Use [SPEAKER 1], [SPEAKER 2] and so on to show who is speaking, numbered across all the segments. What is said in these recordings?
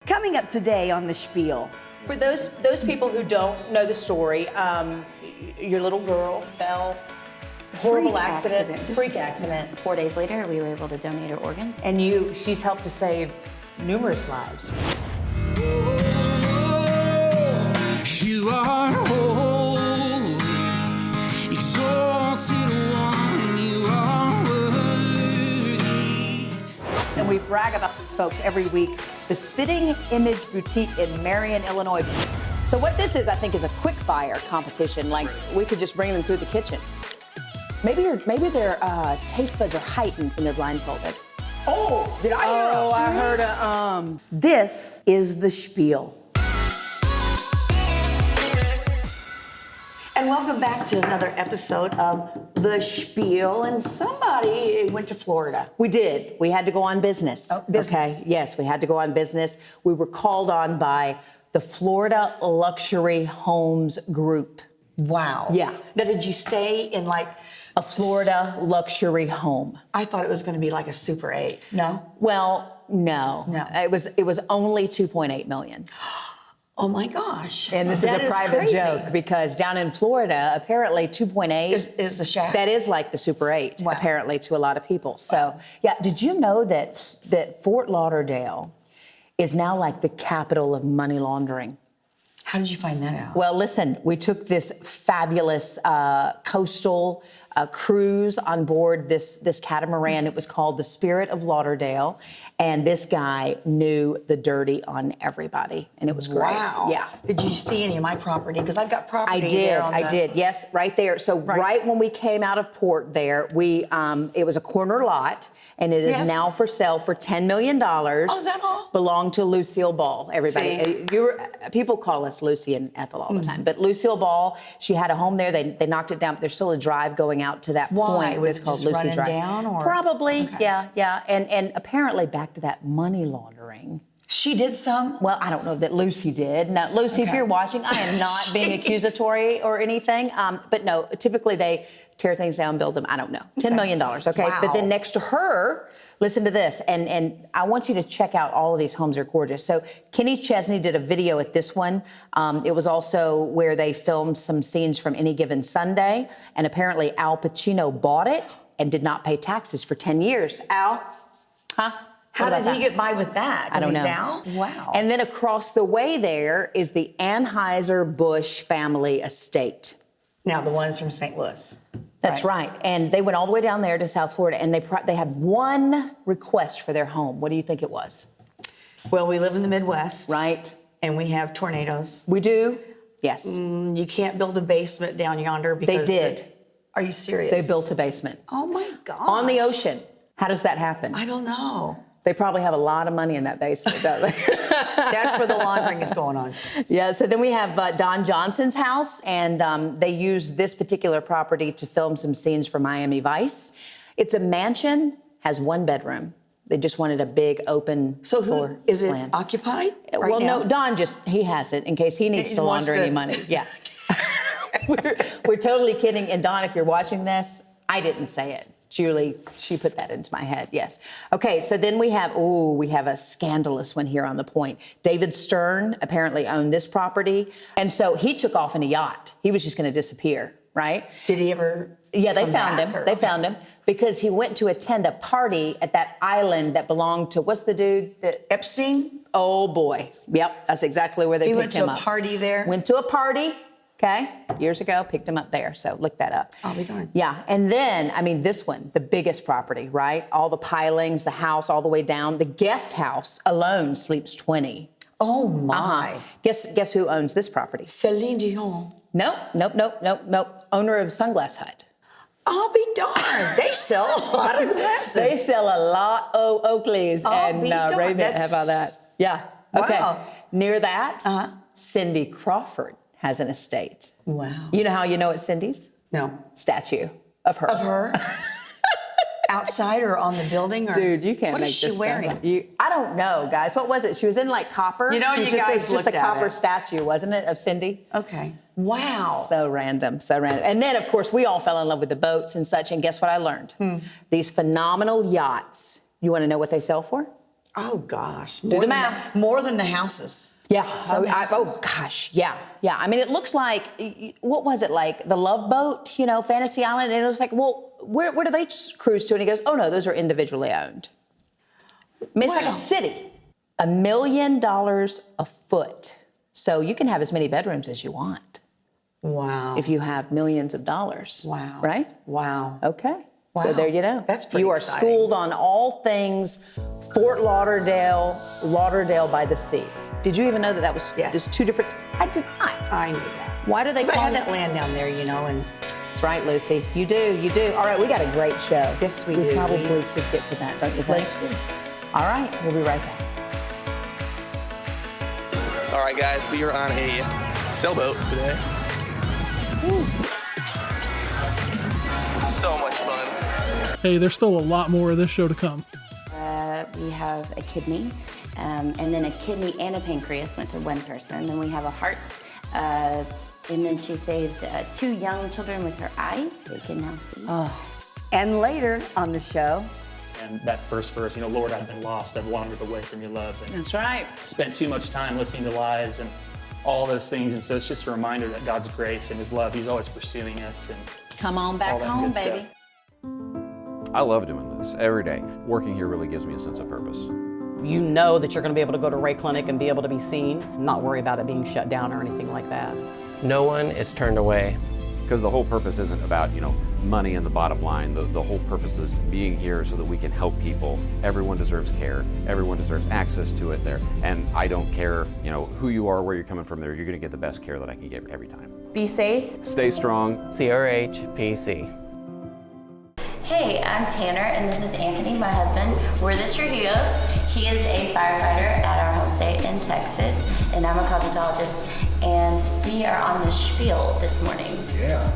[SPEAKER 1] Coming up today on the Spiel.
[SPEAKER 2] For those people who don't know the story, your little girl fell, horrible freak accident.
[SPEAKER 3] 4 days later, we were able to donate her organs.
[SPEAKER 2] And she's helped to save numerous lives.
[SPEAKER 4] You are holy, exalted one, you are worthy.
[SPEAKER 2] And we brag about these folks every week. The Spitting Image Boutique in Marion, Illinois. So what this is, I think, is a quick fire competition. Like, we could just bring them through the kitchen. Maybe their taste buds are heightened when they're blindfolded.
[SPEAKER 1] Oh, did I hear?
[SPEAKER 2] Oh, I heard a
[SPEAKER 1] This is the Spiel. And welcome back to another episode of the Spiel. And somebody went to Florida.
[SPEAKER 2] We did. We had to go on business.
[SPEAKER 1] Oh, business.
[SPEAKER 2] Okay. Yes, we had to go on business. We were called on by the Florida Luxury Homes Group.
[SPEAKER 1] Wow.
[SPEAKER 2] Yeah.
[SPEAKER 1] Now, did you stay in like
[SPEAKER 2] A Florida luxury home.
[SPEAKER 1] I thought it was going to be like a Super 8. No?
[SPEAKER 2] Well, no.
[SPEAKER 1] No.
[SPEAKER 2] It was only 2.8 million.
[SPEAKER 1] Oh my gosh.
[SPEAKER 2] And this is a private joke because down in Florida, apparently 2.8
[SPEAKER 1] is a shack.
[SPEAKER 2] That is like the Super 8,
[SPEAKER 1] Wow.
[SPEAKER 2] apparently, to a lot of people. So, yeah, did you know that Fort Lauderdale is now like the capital of money laundering?
[SPEAKER 1] How did you find that out?
[SPEAKER 2] Well, listen, we took this fabulous coastal cruise on board this catamaran. It was called the Spirit of Lauderdale, and this guy knew the dirty on everybody, and it was great.
[SPEAKER 1] Wow.
[SPEAKER 2] Yeah.
[SPEAKER 1] Did you see any of my property? Because I've got property
[SPEAKER 2] I
[SPEAKER 1] there on
[SPEAKER 2] did. Yes, right there. So right when we came out of port there, it was a corner lot, and it is
[SPEAKER 1] Yes.
[SPEAKER 2] now for sale for $10 million.
[SPEAKER 1] Oh, is that all?
[SPEAKER 2] Belonged to Lucille Ball, everybody. People call us Lucy and Ethel all the time, but Lucille Ball, she had a home there. They knocked it down. There's still a drive going out to that
[SPEAKER 1] Why?
[SPEAKER 2] point.
[SPEAKER 1] Was
[SPEAKER 2] It's
[SPEAKER 1] it
[SPEAKER 2] called
[SPEAKER 1] just
[SPEAKER 2] Lucy
[SPEAKER 1] running
[SPEAKER 2] Drive.
[SPEAKER 1] down, or?
[SPEAKER 2] Probably,
[SPEAKER 1] Okay.
[SPEAKER 2] yeah. And apparently back to that money laundering.
[SPEAKER 1] She did some?
[SPEAKER 2] Well, I don't know that Lucy did. Now, Lucy, if
[SPEAKER 1] Okay.
[SPEAKER 2] you're watching, I am not being accusatory or anything. But no, typically they tear things down, build them. I don't know. $10 million, okay?
[SPEAKER 1] Wow.
[SPEAKER 2] But then next to her, listen to this. And I want you to check out all of these homes. They're gorgeous. So Kenny Chesney did a video at this one. It was also where they filmed some scenes from Any Given Sunday. And apparently Al Pacino bought it and did not pay taxes for 10 years. Al? Huh?
[SPEAKER 1] How did he get by with that?
[SPEAKER 2] I don't know.
[SPEAKER 1] Out? Wow.
[SPEAKER 2] And then across the way there is the Anheuser-Busch family estate.
[SPEAKER 1] Now, the ones from St. Louis.
[SPEAKER 2] That's right. And they went all the way down there to South Florida, and they had one request for their home. What do you think it was?
[SPEAKER 1] Well, we live in the Midwest.
[SPEAKER 2] Right.
[SPEAKER 1] And we have tornadoes.
[SPEAKER 2] We do? Yes.
[SPEAKER 1] You can't build a basement down yonder because...
[SPEAKER 2] They did.
[SPEAKER 1] Are you serious?
[SPEAKER 2] They built a basement.
[SPEAKER 1] Oh, my God.
[SPEAKER 2] On the ocean. How does that happen?
[SPEAKER 1] I don't know.
[SPEAKER 2] They probably have a lot of money in that basement, don't they?
[SPEAKER 1] That's where the laundering is going on.
[SPEAKER 2] Yeah, so then we have Don Johnson's house, and they used this particular property to film some scenes for Miami Vice. It's a mansion, has one bedroom. They just wanted a big open floor
[SPEAKER 1] Is it
[SPEAKER 2] plan.
[SPEAKER 1] occupied right
[SPEAKER 2] Well,
[SPEAKER 1] now?
[SPEAKER 2] no, Don he has it in case he needs to
[SPEAKER 1] wants
[SPEAKER 2] launder
[SPEAKER 1] to-
[SPEAKER 2] any money. Yeah. we're totally kidding. And Don, if you're watching this, I didn't say it. Juli, she put that into my head, yes. Okay, so then we have a scandalous one here on the point. David Stern apparently owned this property, and so he took off in a yacht. He was just going to disappear, right?
[SPEAKER 1] Did he ever?
[SPEAKER 2] Yeah, they
[SPEAKER 1] come
[SPEAKER 2] found
[SPEAKER 1] back,
[SPEAKER 2] him.
[SPEAKER 1] or-
[SPEAKER 2] They found him because he went to attend a party at that island that belonged to, what's the dude?
[SPEAKER 1] Epstein?
[SPEAKER 2] Oh, boy. Yep, that's exactly where they picked him up.
[SPEAKER 1] He went to a party there?
[SPEAKER 2] Went to a party, okay, years ago, picked him up there. So look that up.
[SPEAKER 1] I'll be darned.
[SPEAKER 2] Yeah, and then, I mean, this one, the biggest property, right? All the pilings, the house all the way down. The guest house alone sleeps 20.
[SPEAKER 1] Oh, my.
[SPEAKER 2] Guess who owns this property?
[SPEAKER 1] Celine Dion.
[SPEAKER 2] Nope. Owner of Sunglass Hut.
[SPEAKER 1] I'll be darned. They sell a lot of glasses.
[SPEAKER 2] They sell a lot of Oakleys
[SPEAKER 1] I'll
[SPEAKER 2] and
[SPEAKER 1] be darned.
[SPEAKER 2] Ray-Ban. How about that? Yeah. Okay.
[SPEAKER 1] Wow.
[SPEAKER 2] Near that,
[SPEAKER 1] Uh-huh.
[SPEAKER 2] Cindy Crawford has an estate.
[SPEAKER 1] Wow.
[SPEAKER 2] You know how you know it's Cindy's?
[SPEAKER 1] No.
[SPEAKER 2] Statue of her.
[SPEAKER 1] Of her? Outside or on the building? Or?
[SPEAKER 2] Dude, you can't
[SPEAKER 1] What
[SPEAKER 2] make
[SPEAKER 1] is
[SPEAKER 2] this
[SPEAKER 1] she wearing?
[SPEAKER 2] Stuff. I don't know, guys. What was it? She was in like copper.
[SPEAKER 1] You know,
[SPEAKER 2] She was
[SPEAKER 1] you
[SPEAKER 2] just,
[SPEAKER 1] guys
[SPEAKER 2] it was just
[SPEAKER 1] looked
[SPEAKER 2] a
[SPEAKER 1] at
[SPEAKER 2] copper
[SPEAKER 1] it.
[SPEAKER 2] statue, wasn't it, of Cindy?
[SPEAKER 1] Okay. Wow.
[SPEAKER 2] So random. And then, of course, we all fell in love with the boats and such. And guess what I learned? These phenomenal yachts. You want to know what they sell for?
[SPEAKER 1] Oh gosh,
[SPEAKER 2] the math.
[SPEAKER 1] More than the houses.
[SPEAKER 2] Yeah. So
[SPEAKER 1] houses.
[SPEAKER 2] gosh, yeah. I mean, it looks like, what was it, like the Love Boat, Fantasy Island? And it was like, well, where do they cruise to? And he goes, oh no, those are individually owned. I mean, it's like a city. $1 million a foot. So you can have as many bedrooms as you want.
[SPEAKER 1] Wow.
[SPEAKER 2] If you have millions of dollars.
[SPEAKER 1] Wow.
[SPEAKER 2] Right?
[SPEAKER 1] Wow.
[SPEAKER 2] Okay.
[SPEAKER 1] Wow.
[SPEAKER 2] So there you go.
[SPEAKER 1] That's pretty
[SPEAKER 2] You are
[SPEAKER 1] exciting.
[SPEAKER 2] schooled on all things Fort Lauderdale by the sea. Did you even know that was there's two different? I did not.
[SPEAKER 1] I knew that.
[SPEAKER 2] Why do they
[SPEAKER 1] 'Cause
[SPEAKER 2] call
[SPEAKER 1] I had
[SPEAKER 2] it?
[SPEAKER 1] that land down there, and
[SPEAKER 2] That's right, Lucy. You do. All right, we got a great show.
[SPEAKER 1] Yes, we
[SPEAKER 2] We
[SPEAKER 1] do.
[SPEAKER 2] probably should get to that, don't you think?
[SPEAKER 1] Let's do.
[SPEAKER 2] All right, we'll be right back.
[SPEAKER 5] All right, guys, we are on a sailboat today. So much fun.
[SPEAKER 6] Hey, there's still a lot more of this show to come.
[SPEAKER 3] We have a kidney, and then a kidney and a pancreas went to one person. Then we have a heart, and then she saved 2 young children with her eyes. They can now see.
[SPEAKER 1] And later on the show,
[SPEAKER 7] And that first verse, Lord, I've been lost, I've wandered away from your love, and
[SPEAKER 2] That's right.
[SPEAKER 7] spent too much time listening to lies and all those things. And so it's just a reminder that God's grace and his love, he's always pursuing us. And
[SPEAKER 2] Come on back
[SPEAKER 7] All that
[SPEAKER 2] home,
[SPEAKER 7] good
[SPEAKER 2] baby.
[SPEAKER 7] stuff.
[SPEAKER 8] I love doing this every day. Working here really gives me a sense of purpose.
[SPEAKER 9] You know that you're going to be able to go to Ray Clinic and be able to be seen, not worry about it being shut down or anything like that.
[SPEAKER 10] No one is turned away.
[SPEAKER 8] Because the whole purpose isn't about, money and the bottom line. The whole purpose is being here so that we can help people. Everyone deserves care. Everyone deserves access to it there. And I don't care, who you are, where you're coming from there. You're going to get the best care that I can give every time.
[SPEAKER 3] Be safe.
[SPEAKER 8] Stay strong.
[SPEAKER 10] CRH-PC.
[SPEAKER 3] Hey, I'm Tanner, and this is Anthony, my husband. We're the Trujillos. He is a firefighter at our home state in Texas, and I'm a cosmetologist. And we are on the Spiel this morning.
[SPEAKER 11] Yeah.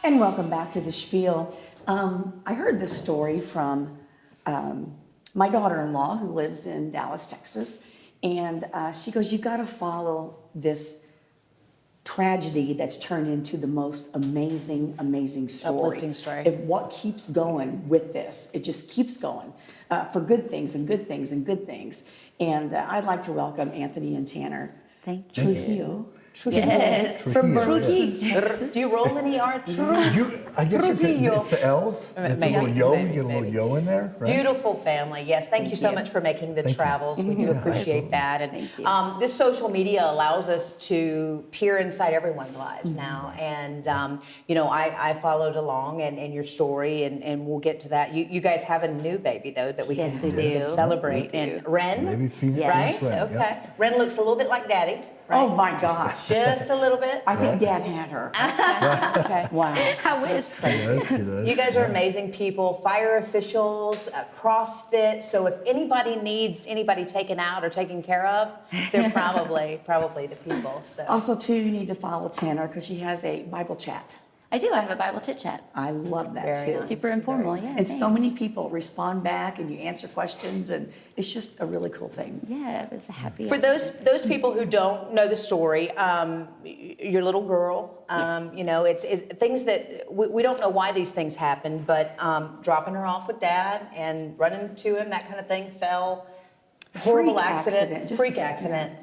[SPEAKER 1] and welcome back to the Spiel. I heard this story from my daughter-in-law who lives in Dallas, Texas, and she goes, "You got to follow this tragedy that's turned into the most amazing story.
[SPEAKER 2] Uplifting story.
[SPEAKER 1] If what keeps going with this, it just keeps going for good things and good things and good things." And I'd like to welcome Anthony and Tanner.
[SPEAKER 3] Thank
[SPEAKER 1] Trujillo.
[SPEAKER 3] Yes.
[SPEAKER 1] From
[SPEAKER 11] Trujillo.
[SPEAKER 1] Trujillo, Texas.
[SPEAKER 2] Do you roll any R?
[SPEAKER 11] I guess it's the L's. It's a little yo. You get a little yo in there, right?
[SPEAKER 2] Beautiful family. Yes, thank you so much for making the travels. We do appreciate that. And this social media allows us to peer inside everyone's lives now. And, I followed along and your story, and we'll get to that. You guys have a new baby, though, that we can
[SPEAKER 3] Yes, we do.
[SPEAKER 2] celebrate. And Ren,
[SPEAKER 11] Baby Phoenix.
[SPEAKER 2] right?
[SPEAKER 11] Ren,
[SPEAKER 2] Okay.
[SPEAKER 11] yeah.
[SPEAKER 2] Ren looks a little bit like Daddy. Right?
[SPEAKER 1] Oh my gosh.
[SPEAKER 2] Just a little bit.
[SPEAKER 1] I think Dad had her. Okay. Wow.
[SPEAKER 3] I wish.
[SPEAKER 11] Yes, it is.
[SPEAKER 2] You guys are amazing people, fire officials, CrossFit. So if anybody needs anybody taken out or taken care of, they're probably the people. So
[SPEAKER 1] Also, too, you need to follow Tanner because she has a Bible chat.
[SPEAKER 3] I do. I have a Bible chit chat.
[SPEAKER 1] I love that
[SPEAKER 2] Very
[SPEAKER 1] too.
[SPEAKER 2] nice.
[SPEAKER 3] Super informal. Yes.
[SPEAKER 1] And so many people respond back and you answer questions, and it's just a really cool thing.
[SPEAKER 3] Yeah, it was a happy.
[SPEAKER 2] for those people who don't know the story, your little girl, it's things that we don't know why these things happen, but dropping her off with Dad and running to him, that kind of thing, fell. Horrible
[SPEAKER 1] Freak
[SPEAKER 2] accident,
[SPEAKER 1] just
[SPEAKER 2] freak
[SPEAKER 1] a-
[SPEAKER 2] accident.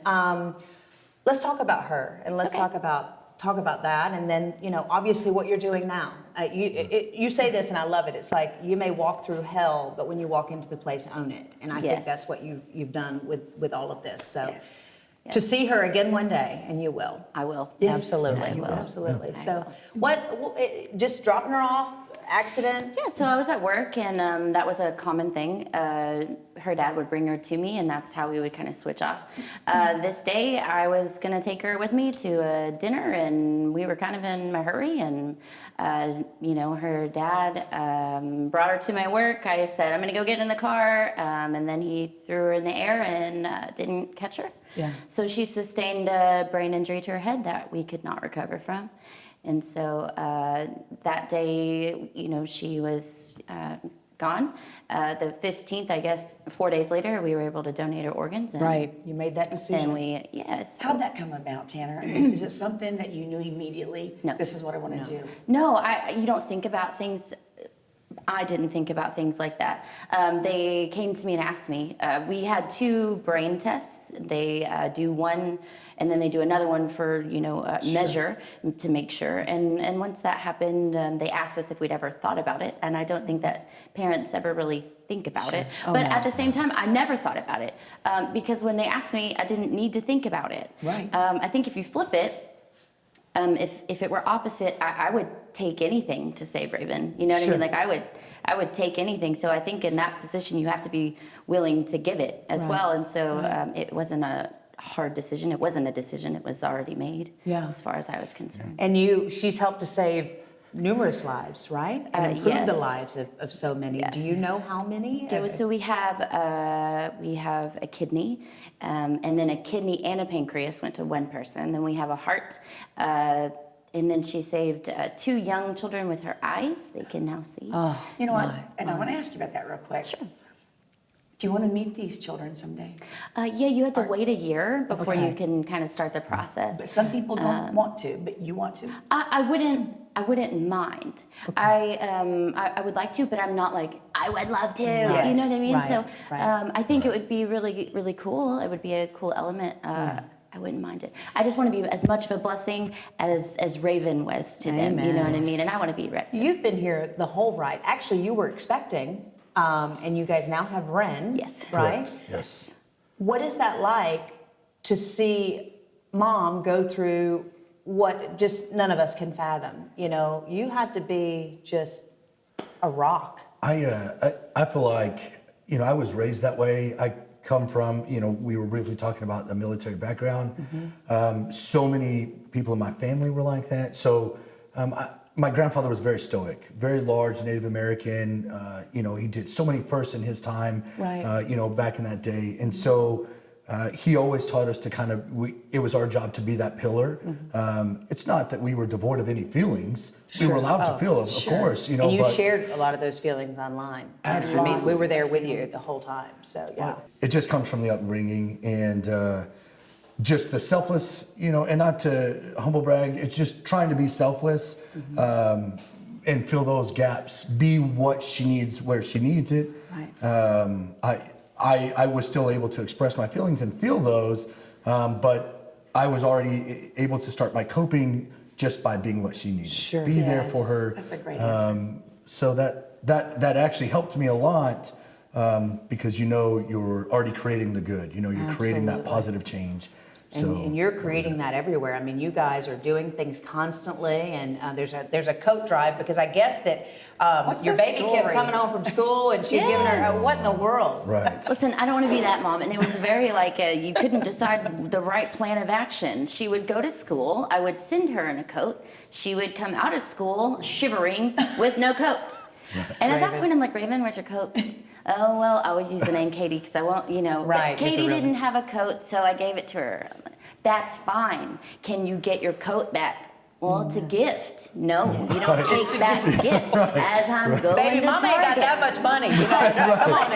[SPEAKER 2] Let's talk about her, and let's talk about that, and then obviously what you're doing now. You say this, and I love it. It's like you may walk through hell, but when you walk into the place, own it. And I think
[SPEAKER 3] Yes.
[SPEAKER 2] that's what you've done with all of this. So
[SPEAKER 1] Yes.
[SPEAKER 2] to see her again one day, and you will.
[SPEAKER 3] I will.
[SPEAKER 1] Yes,
[SPEAKER 2] Absolutely,
[SPEAKER 1] you will.
[SPEAKER 2] absolutely.
[SPEAKER 3] I
[SPEAKER 2] So
[SPEAKER 3] will.
[SPEAKER 2] just dropping her off. accident?
[SPEAKER 3] Yeah, so I was at work, and that was a common thing. Her dad would bring her to me, and that's how we would kind of switch off. This day, I was going to take her with me to a dinner, and we were kind of in a hurry, and her dad brought her to my work. I said, I'm going to go get in the car, and then he threw her in the air and didn't catch her.
[SPEAKER 1] Yeah.
[SPEAKER 3] So she sustained a brain injury to her head that we could not recover from. And so that day, she was gone. The 15th, I guess, 4 days later, we were able to donate her organs. And,
[SPEAKER 2] Right, you made that decision.
[SPEAKER 3] And yes.
[SPEAKER 1] How'd that come about, Tanner? I mean, is it something that you knew immediately?
[SPEAKER 3] No.
[SPEAKER 1] This is what I want to do.
[SPEAKER 3] No, you don't think about things. I didn't think about things like that. They came to me and asked me. We had 2 brain tests. They do one, and then they do another one for measure to make sure. And once that happened, they asked us if we'd ever thought about it. And I don't think that parents ever really think about it. But at the same time, I never thought about it because when they asked me, I didn't need to think about it.
[SPEAKER 1] Right.
[SPEAKER 3] I think if you flip it. If it were opposite, I would take anything to save Raven. You know what I mean? Like I would take anything. So I think in that position, you have to be willing to give it as well. And so it wasn't a hard decision. It wasn't a decision. It was already made.
[SPEAKER 2] Yeah.
[SPEAKER 3] As far as I was concerned.
[SPEAKER 2] And she's helped to save numerous lives, right? And improve the lives of so many.
[SPEAKER 3] Yes.
[SPEAKER 2] Do you know how many?
[SPEAKER 3] So we have a kidney, and then a kidney and a pancreas went to one person. Then we have a heart, and then she saved 2 young children with her eyes. They can now see.
[SPEAKER 1] Oh, you know what? And I want to ask you about that real quick. Sure. Do you want to meet these children someday?
[SPEAKER 3] Yeah, you have to wait a year before you can kind of start the process.
[SPEAKER 1] But some people don't want to, but you want to?
[SPEAKER 3] I wouldn't mind.
[SPEAKER 1] Okay.
[SPEAKER 3] I would like to, but I'm not like, I would love to.
[SPEAKER 1] Yes,
[SPEAKER 3] You know what I mean?
[SPEAKER 2] right,
[SPEAKER 3] So
[SPEAKER 2] right.
[SPEAKER 3] I think it would be really, really cool. It would be a cool element. I wouldn't mind it. I just want to be as much of a blessing as Raven was to them. You know what I mean? And I want to be ready.
[SPEAKER 2] You've been here the whole ride. Actually, you were expecting, and you guys now have Ren.
[SPEAKER 3] Yes.
[SPEAKER 2] Right?
[SPEAKER 11] Correct. Yes.
[SPEAKER 2] What is that like to see Mom go through what just none of us can fathom? You had to be just a rock.
[SPEAKER 11] I feel like, I was raised that way. I come from, we were briefly talking about a military background.
[SPEAKER 2] Mm-hmm.
[SPEAKER 11] So many people in my family were like that. So my grandfather was very stoic, very large Native American. He did so many firsts in his time,
[SPEAKER 2] Right.
[SPEAKER 11] Back in that day. And so he always taught us to it was our job to be that pillar.
[SPEAKER 2] Mm-hmm.
[SPEAKER 11] It's not that we were devoid of any feelings. We were allowed to feel, of course,
[SPEAKER 2] And you
[SPEAKER 11] but
[SPEAKER 2] shared a lot of those feelings online.
[SPEAKER 11] Absolutely.
[SPEAKER 2] I mean, we were there with you the whole time, so yeah.
[SPEAKER 11] it just comes from the upbringing and just the selfless, and not to humble brag, it's just trying to be selfless and fill those gaps, be what she needs where she needs it.
[SPEAKER 2] Right.
[SPEAKER 11] I was still able to express my feelings and feel those, but I was already able to start my coping just by being what she needed.
[SPEAKER 2] Sure.
[SPEAKER 11] Be there for her.
[SPEAKER 1] That's a great answer.
[SPEAKER 11] So that actually helped me a lot because you're already creating the good. You're creating that positive change.
[SPEAKER 2] And you're creating that everywhere. I mean, you guys are doing things constantly, and there's a coat drive because I guess that your baby kept coming home from school and she'd given her what in the world?
[SPEAKER 11] Right.
[SPEAKER 3] Listen, I don't want to be that mom, and it was very you couldn't decide the right plan of action. She would go to school, I would send her in a coat. She would come out of school shivering with no coat. And at that point, I'm like, Raven, where's your coat? Oh, well, I always use the name Katie because I won't,
[SPEAKER 2] Right.
[SPEAKER 3] But Katie didn't have a coat, so I gave it to her. That's fine. Can you get your coat back? Well, it's a gift. No, you don't take back gifts as I'm going
[SPEAKER 2] Baby,
[SPEAKER 3] to
[SPEAKER 2] Mom ain't got that much money. Come on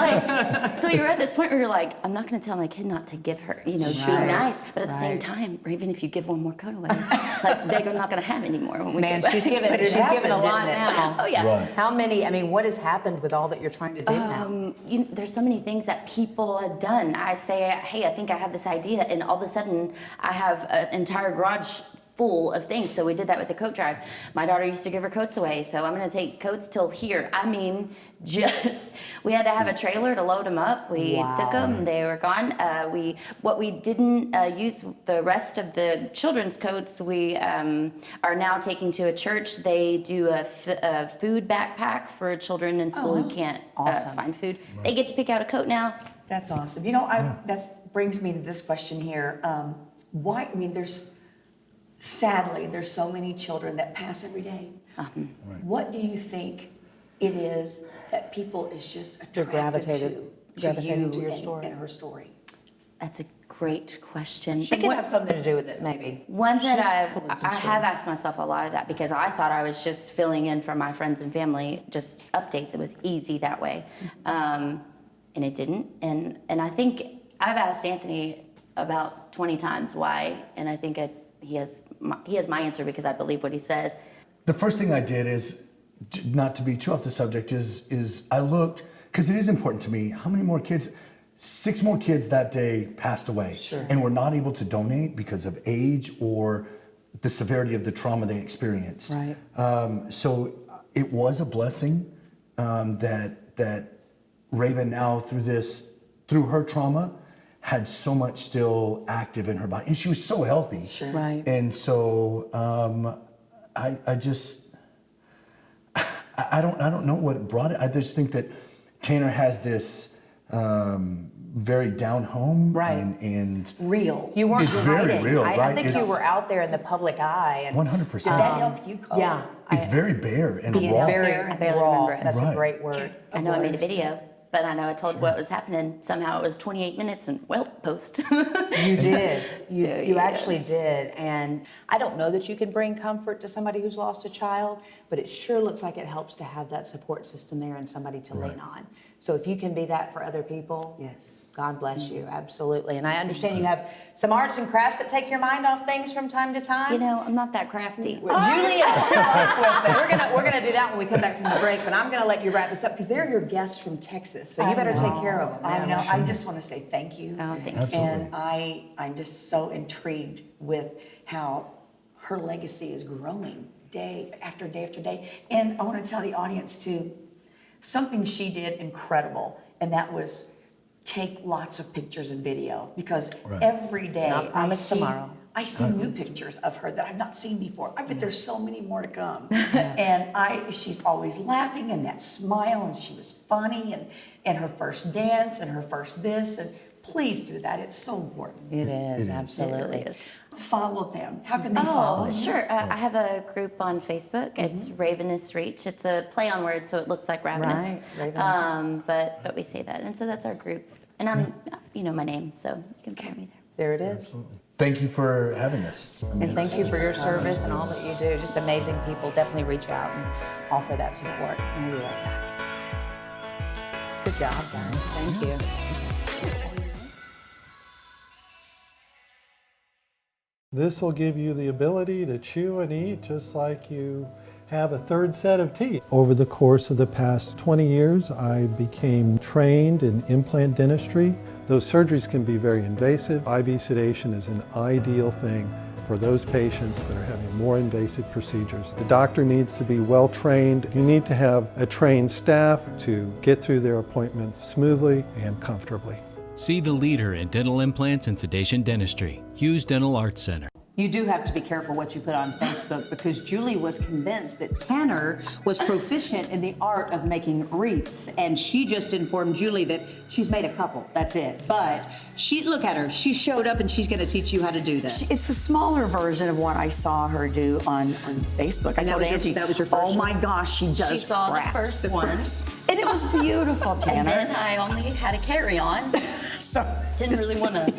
[SPEAKER 2] now.
[SPEAKER 3] So you're at this point where you're like, I'm not going to tell my kid not to give her, be nice. But at the same time, Raven, if you give one more coat away, they're not going to have any more when we
[SPEAKER 2] Man,
[SPEAKER 3] get back.
[SPEAKER 2] she's given a lot now.
[SPEAKER 3] Oh, yeah.
[SPEAKER 11] Right.
[SPEAKER 2] How many, what has happened with all that you're trying to do now?
[SPEAKER 3] There's so many things that people have done. I say, hey, I think I have this idea, and all of a sudden I have an entire garage full of things. So we did that with the coat drive. My daughter used to give her coats away, so I'm gonna take coats till here. I mean, we had to have a trailer to load them up. We took them, they were gone. What we didn't use, the rest of the children's coats, we are now taking to a church. They do a food backpack for children in school who can't find food. They get to pick out a coat now.
[SPEAKER 1] That's awesome. That brings me to this question here. Why, I mean, sadly, there's so many children that pass every day. What do you think it is that people is just attracted
[SPEAKER 2] gravitated to your
[SPEAKER 1] and,
[SPEAKER 2] story
[SPEAKER 1] and her story?
[SPEAKER 3] That's a great question.
[SPEAKER 2] It could have something to do with it, maybe.
[SPEAKER 3] One that I have asked myself a lot of that, because I thought I was just filling in for my friends and family, just updates. It was easy that way. And it didn't. And I think I've asked Anthony about 20 times why, and I think he has my answer, because I believe what he says.
[SPEAKER 11] The first thing I did is, not to be too off the subject, is I looked, because it is important to me, how many more kids, 6 more kids that day passed away and were not able to donate because of age or the severity of the trauma they experienced. So it was a blessing that Raven now through her trauma had so much still active in her body, and she was so healthy. And so I don't know what brought it. I just think that Tanner has this very down home and
[SPEAKER 1] real.
[SPEAKER 2] You weren't
[SPEAKER 11] it's very
[SPEAKER 2] hiding.
[SPEAKER 11] real,
[SPEAKER 2] I
[SPEAKER 11] right?
[SPEAKER 2] think you were out there in the public eye. And
[SPEAKER 11] 100%.
[SPEAKER 1] Did that help you cope?
[SPEAKER 2] Yeah.
[SPEAKER 11] It's very bare and
[SPEAKER 1] Being
[SPEAKER 11] raw.
[SPEAKER 1] out
[SPEAKER 2] Very
[SPEAKER 1] there.
[SPEAKER 3] I barely
[SPEAKER 2] raw.
[SPEAKER 3] remember it.
[SPEAKER 2] That's a great word.
[SPEAKER 3] I know I made a video, but I know I told what was happening. Somehow it was 28 minutes and post.
[SPEAKER 2] You did. You actually did. And I don't know that you can bring comfort to somebody who's lost a child, but it sure looks like it helps to have that support system there and somebody to lean on. So if you can be that for other people,
[SPEAKER 1] yes,
[SPEAKER 2] God bless you, absolutely. And I understand you have some arts and crafts that take your mind off things from time to time.
[SPEAKER 3] You know, I'm not that crafty.
[SPEAKER 2] Julie assists with it. We're gonna do that when we come back from the break, but I'm gonna let you wrap this up because they're your guests from Texas, so you better take care of them.
[SPEAKER 1] I know. I just want to say thank you.
[SPEAKER 3] Oh, thank you.
[SPEAKER 1] And I'm just so intrigued with how her legacy is growing day after day after day. And I want to tell the audience too, something she did incredible, and that was take lots of pictures and video, because every day I see new pictures of her that I've not seen before. I bet there's so many more to come. And she's always laughing, and that smile, and she was funny, and her first dance and her first this, and please do that. It's so important.
[SPEAKER 2] It is, absolutely.
[SPEAKER 3] It really is.
[SPEAKER 1] Follow them. How can they follow them?
[SPEAKER 3] Sure. I have a group on Facebook. It's Ravenous Reach. It's a play on words, so it looks like ravenous.
[SPEAKER 2] Right, ravenous.
[SPEAKER 3] But we say that, and so that's our group. And I'm, my name, so you can find me there.
[SPEAKER 2] There it is.
[SPEAKER 11] Absolutely. Thank you for having us.
[SPEAKER 2] And thank you for your service and all that you do. Just amazing people. Definitely reach out and offer that support. And we'll be right back. Good job, Sam. Thank you.
[SPEAKER 12] This will give you the ability to chew and eat just like you have a third set of teeth. Over the course of the past 20 years, I became trained in implant dentistry. Those surgeries can be very invasive. IV sedation is an ideal thing for those patients that are having more invasive procedures. The doctor needs to be well trained. You need to have a trained staff to get through their appointments smoothly and comfortably.
[SPEAKER 13] See the leader in dental implants and sedation dentistry, Hughes Dental Arts Center.
[SPEAKER 2] You do have to be careful what you put on Facebook, because Julie was convinced that Tanner was proficient in the art of making wreaths, and she just informed Julie that she's made a couple, that's it. But look at her, she showed up and she's gonna teach you how to do this.
[SPEAKER 1] It's a smaller version of what I saw her do on Facebook. I told Angie,
[SPEAKER 2] that was your first
[SPEAKER 1] my gosh, she does
[SPEAKER 3] She saw
[SPEAKER 1] crafts.
[SPEAKER 3] the first one.
[SPEAKER 1] And it was beautiful, Tanner.
[SPEAKER 3] And then I only had a carry-on.
[SPEAKER 1] So
[SPEAKER 3] didn't really want to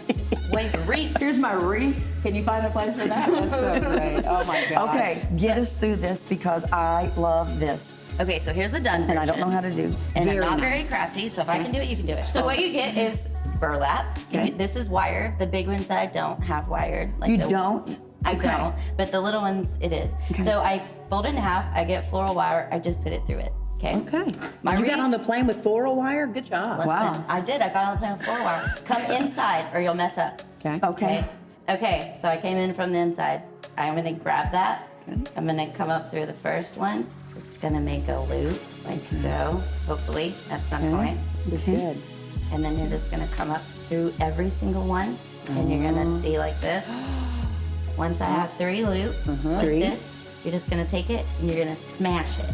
[SPEAKER 3] wave a wreath.
[SPEAKER 2] Here's my wreath. Can you find a place for that? That's so great. Oh my God.
[SPEAKER 1] Okay, get us through this, because I love this.
[SPEAKER 3] Okay, so here's the done version.
[SPEAKER 1] And I don't know how to do.
[SPEAKER 3] And I'm not very crafty, so if I can do it, you can do it. So what you get is burlap. This is wired. The big ones that I don't have wired.
[SPEAKER 1] You don't?
[SPEAKER 3] I don't, but the little ones, it is. So I fold it in half. I get floral wire. I just put it through it. Okay.
[SPEAKER 2] You got on the plane with floral wire? Good job.
[SPEAKER 3] Listen, I did. I got on the plane with floral wire. Come inside or you'll mess up.
[SPEAKER 1] Okay.
[SPEAKER 3] Okay, so I came in from the inside. I'm gonna grab that. I'm gonna come up through the first one. It's gonna make a loop, like so. Hopefully, at some point.
[SPEAKER 1] This is good.
[SPEAKER 3] And then you're just gonna come up through every single one, and you're gonna see like this. Once I have 3 loops, like this, you're just gonna take it and you're gonna smash it.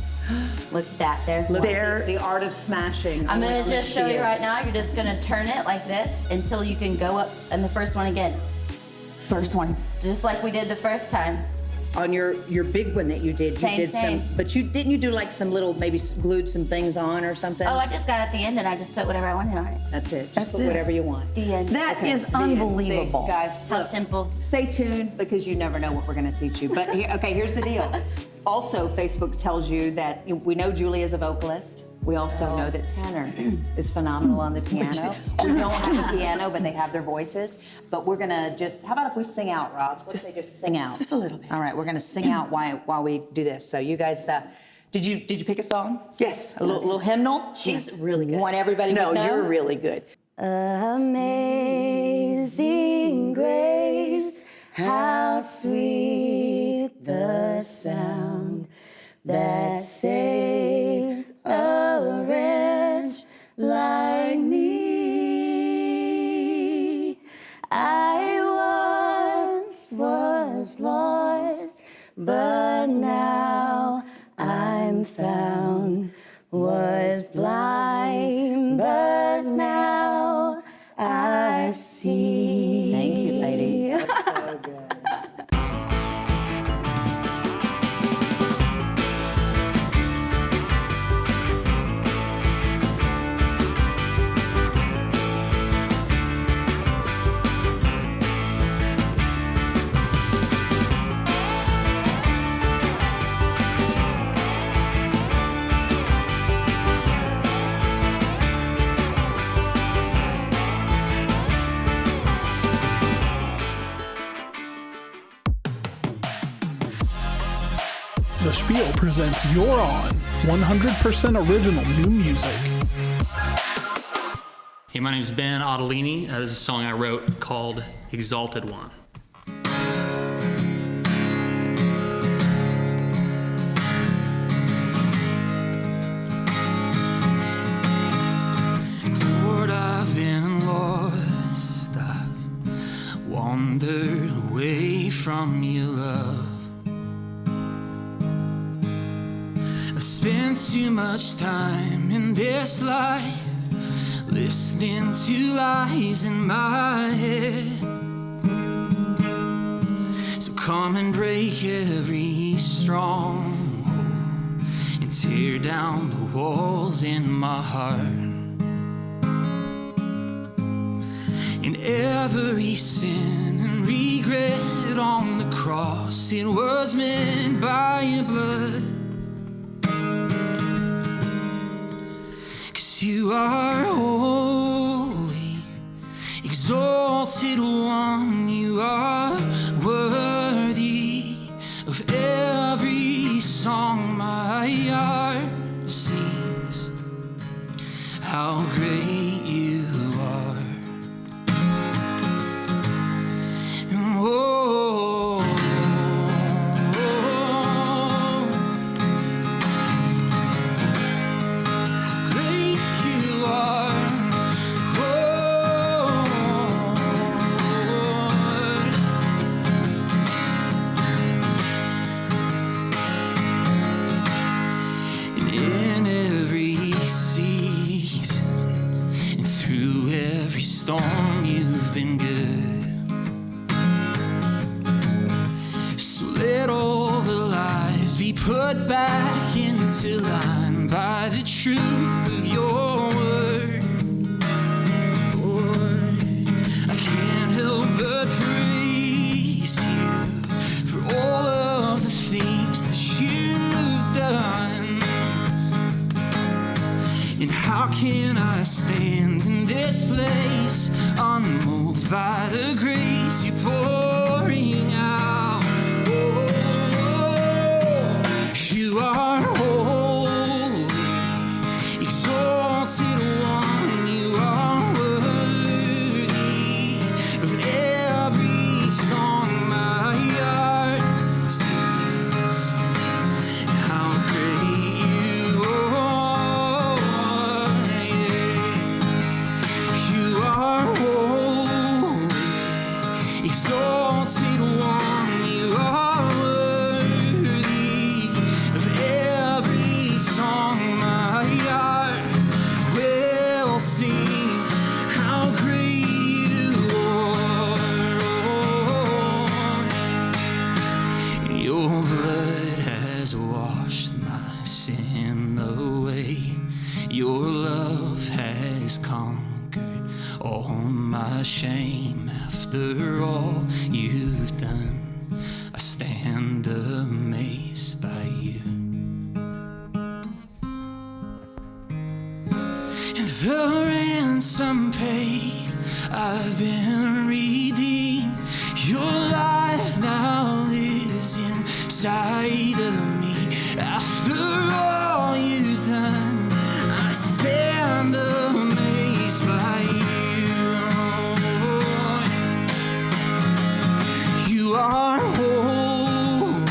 [SPEAKER 3] Look at that, there's one.
[SPEAKER 2] The art of smashing.
[SPEAKER 3] I'm gonna just show you right now. You're just gonna turn it like this until you can go up on the first one again.
[SPEAKER 1] First one.
[SPEAKER 3] Just like we did the first time.
[SPEAKER 2] On your big one that you did,
[SPEAKER 3] Same.
[SPEAKER 2] some, but didn't you do like some little, maybe glued some things on or something?
[SPEAKER 3] Oh, I just got at the end and I just put whatever I wanted on it.
[SPEAKER 2] That's it. Just
[SPEAKER 1] That's
[SPEAKER 2] put
[SPEAKER 1] it.
[SPEAKER 2] whatever you want.
[SPEAKER 3] The end.
[SPEAKER 1] That is
[SPEAKER 2] The end.
[SPEAKER 1] unbelievable.
[SPEAKER 2] See, guys,
[SPEAKER 3] How
[SPEAKER 2] look,
[SPEAKER 3] simple.
[SPEAKER 2] stay tuned because you never know what we're going to teach you. But here's the deal. Also, Facebook tells you that we know Juli is a vocalist. We also know that Tanner is phenomenal on the piano. We don't have a piano, but they have their voices. But we're gonna how about if we sing out, Rob? Let's say just sing out.
[SPEAKER 1] Just a little bit.
[SPEAKER 2] All right, we're gonna sing out while we do this. So you guys, did you pick a song?
[SPEAKER 1] Yes.
[SPEAKER 2] A little hymnal?
[SPEAKER 1] She's really good.
[SPEAKER 2] One everybody
[SPEAKER 1] No,
[SPEAKER 2] would know?
[SPEAKER 1] you're really good.
[SPEAKER 3] Amazing grace, how sweet the sound that saved a wretch like me. I once was lost, but now I'm found. Was blind, but now I see.
[SPEAKER 2] Thank you, ladies. That's so good.
[SPEAKER 6] The Spiel presents You're On, 100% original new music.
[SPEAKER 7] Hey, my name is Ben Ottolini. This is a song I wrote called Exalted One. Lord, I've been lost. I've wandered away from your love. I've spent too much time in this life, listening to lies in my head. So come and break every stronghold and tear down the walls in my heart. In every sin and regret on the cross, it was meant by your blood. You are holy, exalted one. You are worthy of every song my heart sings. How great you are. And storm, you've been good. So let all the lies be put back into line by the truth of your word. Lord, I can't help but praise you for all of the things that you've done. And how can I stand in this place unmoved by the grace you're pouring out? Oh, you are holy, exalted one. You are worthy of every song my heart love has conquered all my shame. After all you've done, I stand amazed by you. And the ransom paid, I've been redeemed. Your life now lives inside of me. After all you've done, I stand amazed by you. You are holy,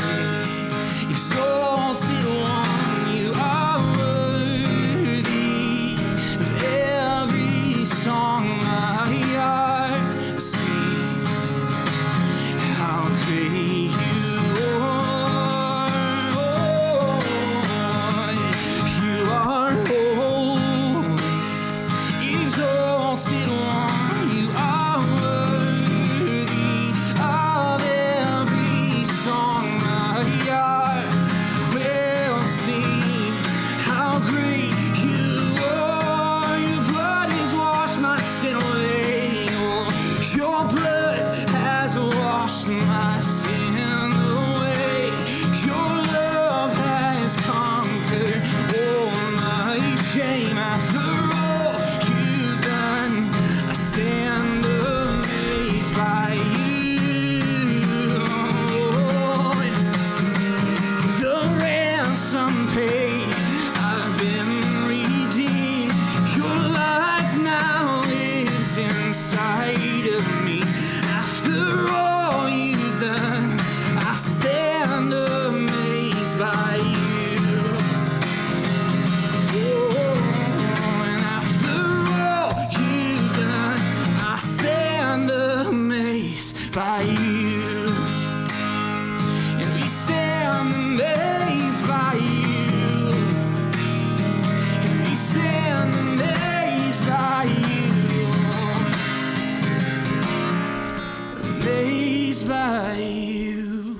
[SPEAKER 7] exalted one. You are worthy of every song my heart sings. How great you are. You are holy, exalted one. You are worthy of every song my heart will sing. How great you are. Your blood has washed my sin away. Oh, your blood has washed my sin away. Your love has conquered all my shame. After all you've done, I stand amazed by you. The ransom paid, I've been redeemed. Your life now lives inside of me. After all you've done, I stand amazed by you. And after all you've done, I stand amazed by you. And we stand amazed by you. And we stand amazed by you. Amazed by you.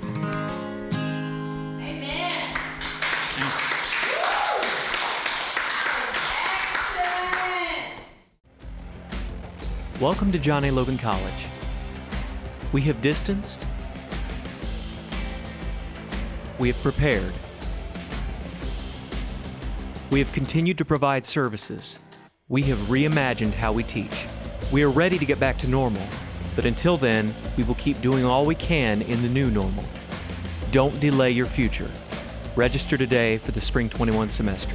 [SPEAKER 14] Welcome to John A. Logan College. We have distanced. We have prepared. We have continued to provide services. We have reimagined how we teach. We are ready to get back to normal, but until then, we will keep doing all we can in the new normal. Don't delay your future. Register today for the Spring 21 semester.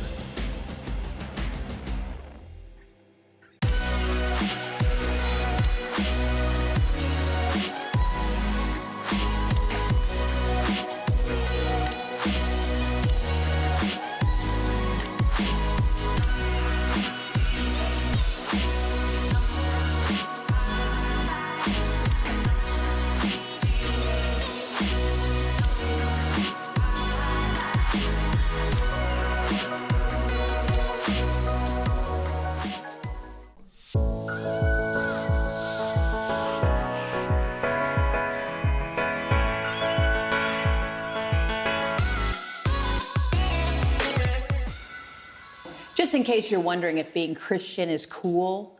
[SPEAKER 2] Just in case you're wondering if being Christian is cool,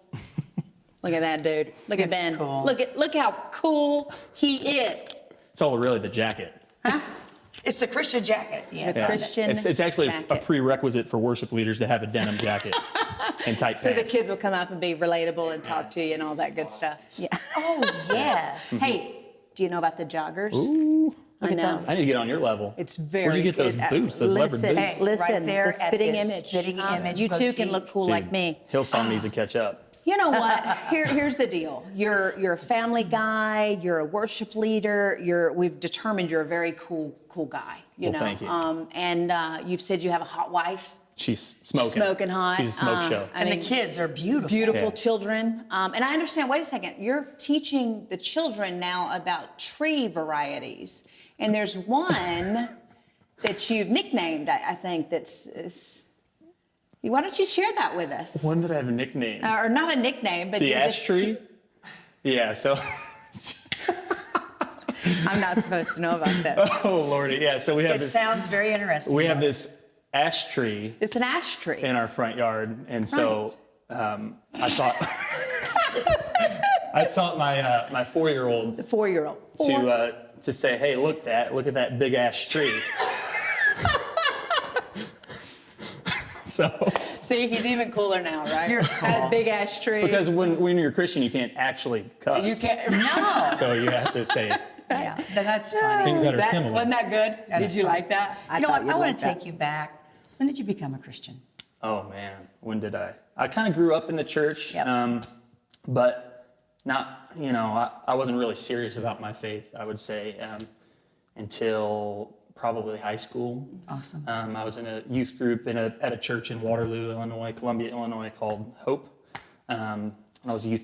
[SPEAKER 2] look at that dude. Look at
[SPEAKER 1] It's
[SPEAKER 2] Ben.
[SPEAKER 1] cool.
[SPEAKER 2] Look how cool he is.
[SPEAKER 15] It's all really the jacket.
[SPEAKER 1] It's the Christian jacket. Yes,
[SPEAKER 2] The Christian
[SPEAKER 15] It's actually a
[SPEAKER 2] jacket.
[SPEAKER 15] prerequisite for worship leaders to have a denim jacket and tight
[SPEAKER 2] So the
[SPEAKER 15] pants.
[SPEAKER 2] kids will come up and be relatable and talk to you and all that good stuff. Yeah.
[SPEAKER 1] Oh, yes.
[SPEAKER 2] Hey, do you know about the joggers?
[SPEAKER 15] Ooh.
[SPEAKER 2] I know.
[SPEAKER 15] I need to get on your level.
[SPEAKER 2] It's very
[SPEAKER 15] Where'd you get those
[SPEAKER 2] good.
[SPEAKER 15] boots, those leopard
[SPEAKER 2] Listen,
[SPEAKER 15] boots?
[SPEAKER 2] listen,
[SPEAKER 1] Right there
[SPEAKER 2] the
[SPEAKER 1] at
[SPEAKER 2] spitting
[SPEAKER 1] the
[SPEAKER 2] image.
[SPEAKER 1] Spitting Image
[SPEAKER 2] You too can
[SPEAKER 1] boutique.
[SPEAKER 2] look cool like me.
[SPEAKER 15] Hillsong needs to catch up.
[SPEAKER 2] You know what? Here's the deal. You're a family guy. You're a worship leader. We've determined you're a very cool guy. You
[SPEAKER 15] Well,
[SPEAKER 2] know.
[SPEAKER 15] thank you.
[SPEAKER 2] And you've said you have a hot wife.
[SPEAKER 15] She's smoking.
[SPEAKER 2] Smoking hot.
[SPEAKER 15] She's a smoke show.
[SPEAKER 2] I
[SPEAKER 1] And
[SPEAKER 2] mean,
[SPEAKER 1] the kids are beautiful.
[SPEAKER 2] beautiful
[SPEAKER 15] Yeah.
[SPEAKER 2] children. And I understand. Wait a second. You're teaching the children now about tree varieties, and there's one that you've nicknamed. I think that's. Why don't you share that with us?
[SPEAKER 15] When did I have a nickname?
[SPEAKER 2] Or not a nickname, but
[SPEAKER 15] The
[SPEAKER 2] you're
[SPEAKER 15] ash
[SPEAKER 2] just-
[SPEAKER 15] tree? Yeah, so.
[SPEAKER 2] I'm not supposed to know about that.
[SPEAKER 15] Oh, Lordy. Yeah, so we have
[SPEAKER 1] It
[SPEAKER 15] this.
[SPEAKER 1] sounds very interesting.
[SPEAKER 15] We have this ash tree
[SPEAKER 2] It's an ash tree.
[SPEAKER 15] in our front yard, and so I taught my 4-year-old.
[SPEAKER 2] The 4-year-old.
[SPEAKER 15] To say, hey, look at that big ass tree. So.
[SPEAKER 2] See, he's even cooler now, right? That big ass tree.
[SPEAKER 15] Because when you're a Christian, you can't actually cuss.
[SPEAKER 2] You can't. No.
[SPEAKER 15] So you have to say.
[SPEAKER 1] Yeah, that's funny.
[SPEAKER 15] Things that are similar.
[SPEAKER 2] Wasn't that good? Did you like that?
[SPEAKER 1] You know what? I want to take you back. When did you become a Christian?
[SPEAKER 15] Oh man, when did I? I kind of grew up in the church, but not, I wasn't really serious about my faith, I would say, until probably high school.
[SPEAKER 1] Awesome.
[SPEAKER 15] I was in a youth group at a church in Waterloo, Illinois, Columbia, Illinois, called Hope. I was a youth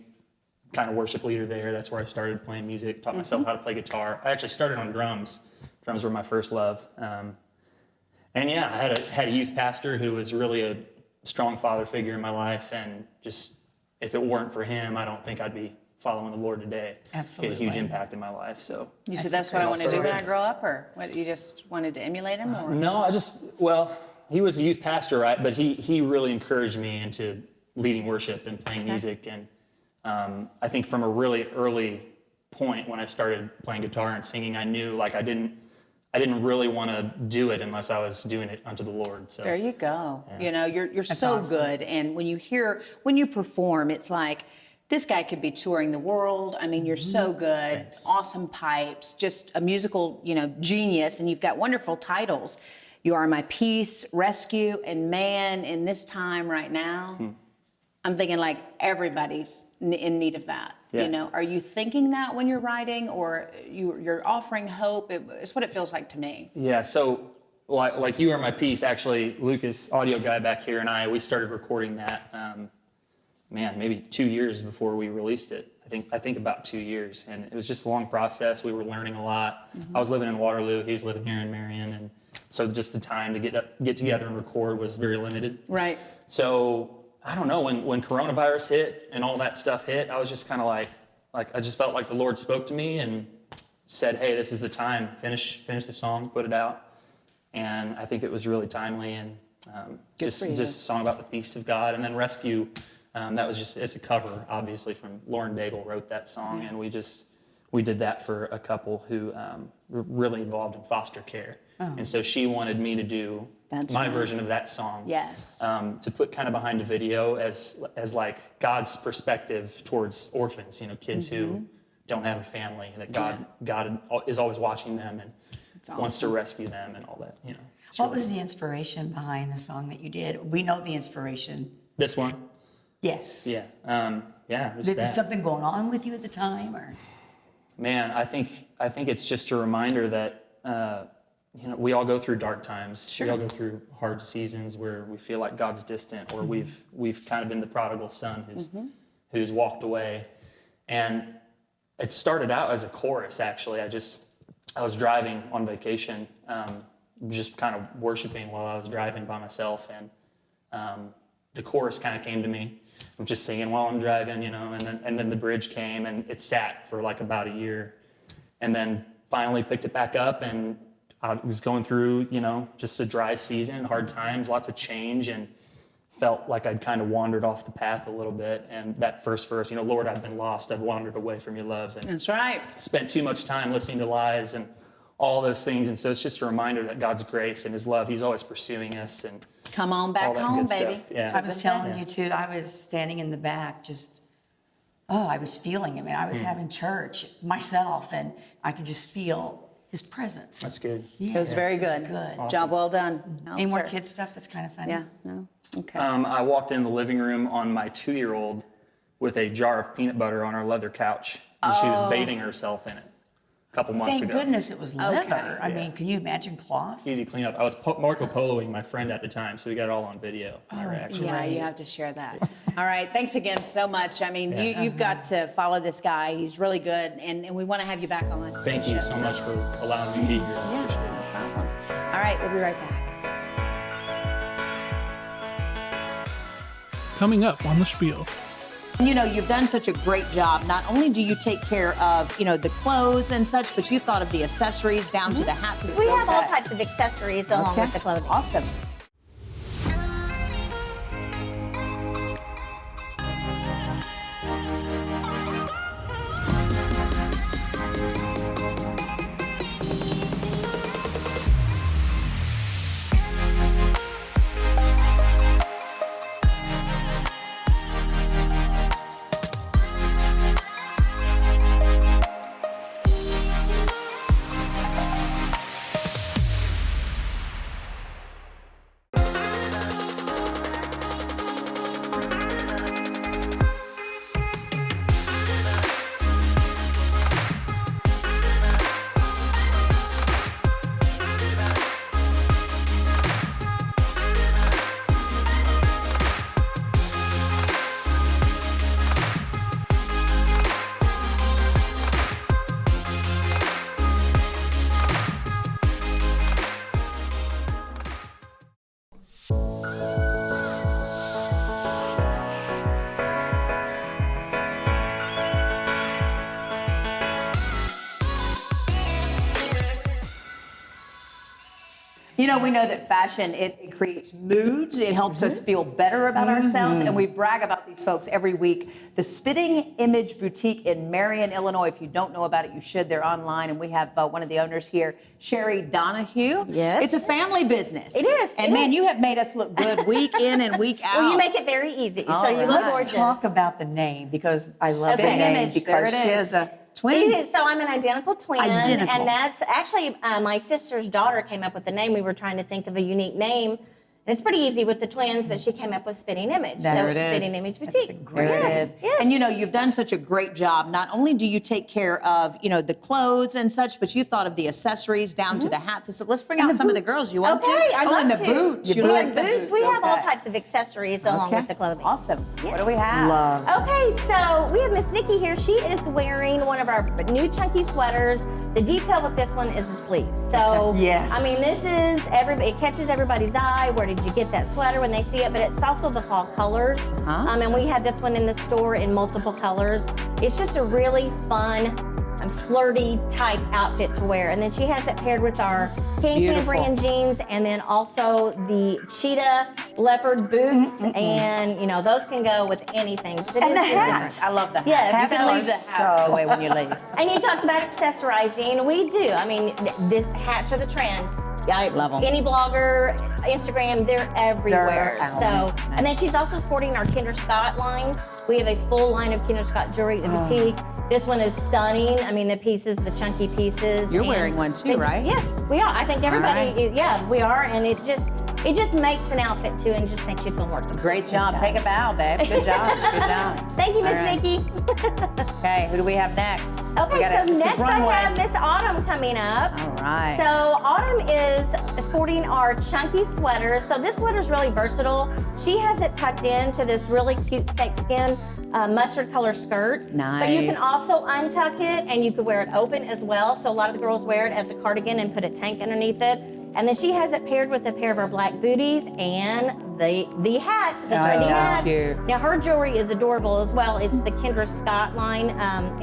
[SPEAKER 15] kind of worship leader there. That's where I started playing music, taught myself how to play guitar. I actually started on drums. Drums were my first love. And yeah, I had a youth pastor who was really a strong father figure in my life, and just, if it weren't for him, I don't think I'd be following the Lord today.
[SPEAKER 1] Absolutely.
[SPEAKER 15] He had a huge impact in my life. So
[SPEAKER 2] you said that's what I want to do when I grow up, or what, you just wanted to emulate him? Or?
[SPEAKER 15] No, he was a youth pastor, right? But he really encouraged me into leading worship and playing music. And I think from a really early point when I started playing guitar and singing, I knew like I didn't really want to do it unless I was doing it unto the Lord. So
[SPEAKER 2] there you go.
[SPEAKER 15] Yeah.
[SPEAKER 2] You're so awesome. Good. And when you perform, it's like, this guy could be touring the world. I mean, you're so good.
[SPEAKER 15] Thanks.
[SPEAKER 2] Awesome pipes, just a musical, genius. And you've got wonderful titles. You Are My Peace, Rescue, and Man in this time right now. I'm thinking like everybody's in need of that.
[SPEAKER 15] Yeah.
[SPEAKER 2] Are you thinking that when you're writing, or you're offering hope? It's what it feels like to me.
[SPEAKER 15] Yeah. So like You Are My Peace, actually, Lucas, audio guy back here, and we started recording that. Maybe 2 years before we released it. I think about 2 years, and it was just a long process. We were learning a lot. I was living in Waterloo. He's living here in Marion, and so just the time to get together and record was very limited.
[SPEAKER 2] Right.
[SPEAKER 15] So I don't know, when coronavirus hit and all that stuff hit, I was just kind of like I just felt like the Lord spoke to me and said, "Hey, this is the time. Finish the song, put it out." And I think it was really timely, and just a song about the peace of God, and then Rescue. That was it's a cover, obviously, from Lauren Daigle wrote that song, and we did that for a couple who were really involved in foster care. And so she wanted me to do my version of that song.
[SPEAKER 2] Yes.
[SPEAKER 15] To put kind of behind the video as like God's perspective towards orphans, kids who don't have a family, and that God is always watching them and wants to rescue them and all that,
[SPEAKER 1] What was the inspiration behind the song that you did? We know the inspiration.
[SPEAKER 15] This one?
[SPEAKER 1] Yes.
[SPEAKER 15] Yeah.
[SPEAKER 1] Did something going on with you at the time, or?
[SPEAKER 15] Man, I think it's just a reminder that we all go through dark times.
[SPEAKER 1] Sure.
[SPEAKER 15] We all go through hard seasons where we feel like God's distant, or we've kind of been the prodigal son who's walked away. And it started out as a chorus. Actually, I was driving on vacation, just kind of worshiping while I was driving by myself, and the chorus kind of came to me. I'm just singing while I'm driving, and then the bridge came, and it sat for like about a year, and then finally picked it back up, and I was going through, just a dry season, hard times, lots of change, and felt like I'd kind of wandered off the path a little bit. And that first verse, Lord, I've been lost, I've wandered away from your love, and
[SPEAKER 2] that's right.
[SPEAKER 15] Spent too much time listening to lies and all those things. And so it's just a reminder that God's grace and his love, he's always pursuing us, and
[SPEAKER 2] come on back home, baby.
[SPEAKER 15] Stuff. Yeah.
[SPEAKER 1] I was telling you too, I was standing in the back I was feeling him, and I was having church myself, and I could just feel his presence.
[SPEAKER 15] That's good.
[SPEAKER 1] Yeah,
[SPEAKER 2] it was very good.
[SPEAKER 15] Awesome.
[SPEAKER 2] Job well done.
[SPEAKER 1] Any more kid stuff that's kind of funny?
[SPEAKER 2] Yeah, no? Okay.
[SPEAKER 15] I walked in the living room on my 2-year-old with a jar of peanut butter on her leather couch, and she was bathing herself in it a couple months ago.
[SPEAKER 1] Thank goodness it was leather.
[SPEAKER 2] Okay.
[SPEAKER 1] I mean, can you imagine cloth?
[SPEAKER 15] Easy cleanup. I was Marco Poloing my friend at the time, so we got it all on video. My reaction.
[SPEAKER 2] Yeah, you have to share that. All right, thanks again so much. I mean, you've got to follow this guy. He's really good, and we want to have you back on.
[SPEAKER 15] Thank you so much for allowing me to be here. I appreciate it.
[SPEAKER 2] No problem. All right, we'll be right back.
[SPEAKER 6] Coming up on The Spiel.
[SPEAKER 2] You've done such a great job. Not only do you take care of, the clothes and such, but you thought of the accessories down to the hats.
[SPEAKER 16] We have all types of accessories along with the clothing.
[SPEAKER 2] Awesome. You know, we know that fashion, it creates moods. It helps us feel better about ourselves. And we brag about these folks every week. The Spitting Image Boutique in Marion, Illinois. If you don't know about it, you should. They're online. And we have one of the owners here, Sheri Donahue.
[SPEAKER 16] Yes.
[SPEAKER 2] It's a family business.
[SPEAKER 16] It is.
[SPEAKER 2] And man, you have made us look good week in and week out.
[SPEAKER 16] Well, you make it very easy.
[SPEAKER 2] All
[SPEAKER 16] so you look
[SPEAKER 1] Let's
[SPEAKER 16] gorgeous.
[SPEAKER 1] talk about the name because I love the
[SPEAKER 2] Spitting
[SPEAKER 1] name
[SPEAKER 2] Image,
[SPEAKER 1] because
[SPEAKER 2] there it
[SPEAKER 1] she
[SPEAKER 2] is.
[SPEAKER 1] is a
[SPEAKER 2] Twin.
[SPEAKER 16] It is. So I'm an identical twin.
[SPEAKER 1] Identical.
[SPEAKER 16] And that's actually my sister's daughter came up with the name. We were trying to think of a unique name. And it's pretty easy with the twins, but she came up with Spitting Image.
[SPEAKER 2] There
[SPEAKER 16] so
[SPEAKER 2] it is.
[SPEAKER 16] Spitting Image Boutique.
[SPEAKER 1] That's a great-
[SPEAKER 2] There it is.
[SPEAKER 16] Yes.
[SPEAKER 2] And you know, you've done such a great job. Not only do you take care of, you know, the clothes and such, but you've thought of the accessories down to the hats and stuff. Let's bring out some of the girls. You want
[SPEAKER 16] Okay,
[SPEAKER 2] to?
[SPEAKER 16] I'd
[SPEAKER 2] Oh, and the
[SPEAKER 16] love to.
[SPEAKER 2] boots.
[SPEAKER 16] You
[SPEAKER 2] You
[SPEAKER 16] like
[SPEAKER 2] like the
[SPEAKER 16] boots? We have all
[SPEAKER 2] Okay.
[SPEAKER 16] types of accessories along with the clothing.
[SPEAKER 2] Awesome. What do we have?
[SPEAKER 1] love.
[SPEAKER 16] Okay, so we have Miss Nikki here. She is wearing one of our new chunky sweaters. The detail with this one is the sleeves. So,
[SPEAKER 1] Yes.
[SPEAKER 16] I mean, this is it catches everybody's eye. Where did you get that sweater when they see it? But it's also the fall colors. And we had this one in the store in multiple colors. It's just a really fun and flirty type outfit to wear. And then she has it paired with our Can brand jeans and then also the cheetah leopard boots. And, you know, those can go with anything. It
[SPEAKER 1] And
[SPEAKER 16] is
[SPEAKER 1] the
[SPEAKER 16] just
[SPEAKER 1] hat.
[SPEAKER 16] different.
[SPEAKER 2] I love the hat.
[SPEAKER 16] Yes,
[SPEAKER 2] You
[SPEAKER 16] so-
[SPEAKER 2] can leave the hat away when you leave.
[SPEAKER 16] And you talked about accessorizing. We do. I mean, this hats are the trend.
[SPEAKER 2] Love 'em.
[SPEAKER 16] Any blogger, Instagram, they're everywhere.
[SPEAKER 1] They're
[SPEAKER 16] So, and then she's also sporting our Kinder Scott line. We have a full line of Kinder Scott jewelry at the boutique. This one is stunning. I mean, the pieces, the chunky pieces.
[SPEAKER 2] You're
[SPEAKER 16] and
[SPEAKER 2] wearing one too,
[SPEAKER 16] they just-
[SPEAKER 2] right?
[SPEAKER 16] Yes, we are. I think everybody,
[SPEAKER 2] right.
[SPEAKER 16] yeah, we are. And it just makes an outfit too and just makes you feel more complete.
[SPEAKER 2] Great job. Take a bow, babe. Good job. Good job.
[SPEAKER 16] Thank you, Miss
[SPEAKER 2] All right.
[SPEAKER 16] Nikki.
[SPEAKER 2] Okay, who do we have next?
[SPEAKER 16] Okay,
[SPEAKER 2] We gotta-
[SPEAKER 16] so
[SPEAKER 2] this is
[SPEAKER 16] next I
[SPEAKER 2] runway.
[SPEAKER 16] have Miss Autumn coming up.
[SPEAKER 2] All right.
[SPEAKER 16] So Autumn is sporting our chunky sweater. So this sweater is really versatile. She has it tucked into this really cute snakeskin mustard color skirt. But you can
[SPEAKER 2] Nice.
[SPEAKER 16] also untuck it and you could wear it open as well. So a lot of the girls wear it as a cardigan and put a tank underneath it. And then she has it paired with a pair of our black booties and the hat, the trendy hat.
[SPEAKER 2] cute.
[SPEAKER 16] Now her jewelry is adorable as well. It's the Kendra Scott line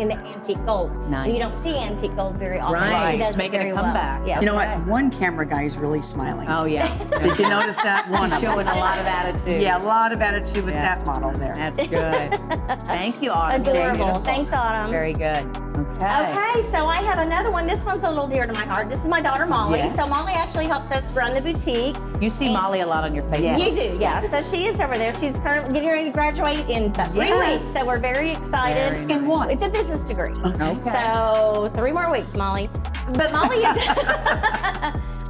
[SPEAKER 16] in the antique gold.
[SPEAKER 2] Nice.
[SPEAKER 16] And you don't see antique gold very often.
[SPEAKER 2] Right.
[SPEAKER 16] She does
[SPEAKER 2] It's making a
[SPEAKER 16] very well.
[SPEAKER 2] comeback.
[SPEAKER 16] Yeah.
[SPEAKER 1] You know what? One camera guy is really smiling.
[SPEAKER 2] Oh, yeah.
[SPEAKER 1] Did you notice that? One of them.
[SPEAKER 2] Showing a lot of attitude.
[SPEAKER 1] Yeah, a lot of attitude with
[SPEAKER 2] Yeah.
[SPEAKER 1] that model there.
[SPEAKER 2] That's good. Thank you, Autumn.
[SPEAKER 16] Adorable.
[SPEAKER 2] Beautiful.
[SPEAKER 16] Thanks, Autumn.
[SPEAKER 2] Very good. Okay.
[SPEAKER 16] Okay, so I have another one. This one's a little dear to my heart. This is my daughter Molly.
[SPEAKER 1] Yes.
[SPEAKER 16] So Molly actually helps us run the boutique.
[SPEAKER 2] You see Molly a lot on your Facebook.
[SPEAKER 16] You do, yeah. So she is over there. She's currently getting ready to graduate in about 3
[SPEAKER 1] Yes.
[SPEAKER 16] weeks. So we're very excited.
[SPEAKER 2] Very
[SPEAKER 1] In what?
[SPEAKER 16] It's a business degree.
[SPEAKER 2] Okay.
[SPEAKER 16] So 3 more weeks, Molly. But Molly is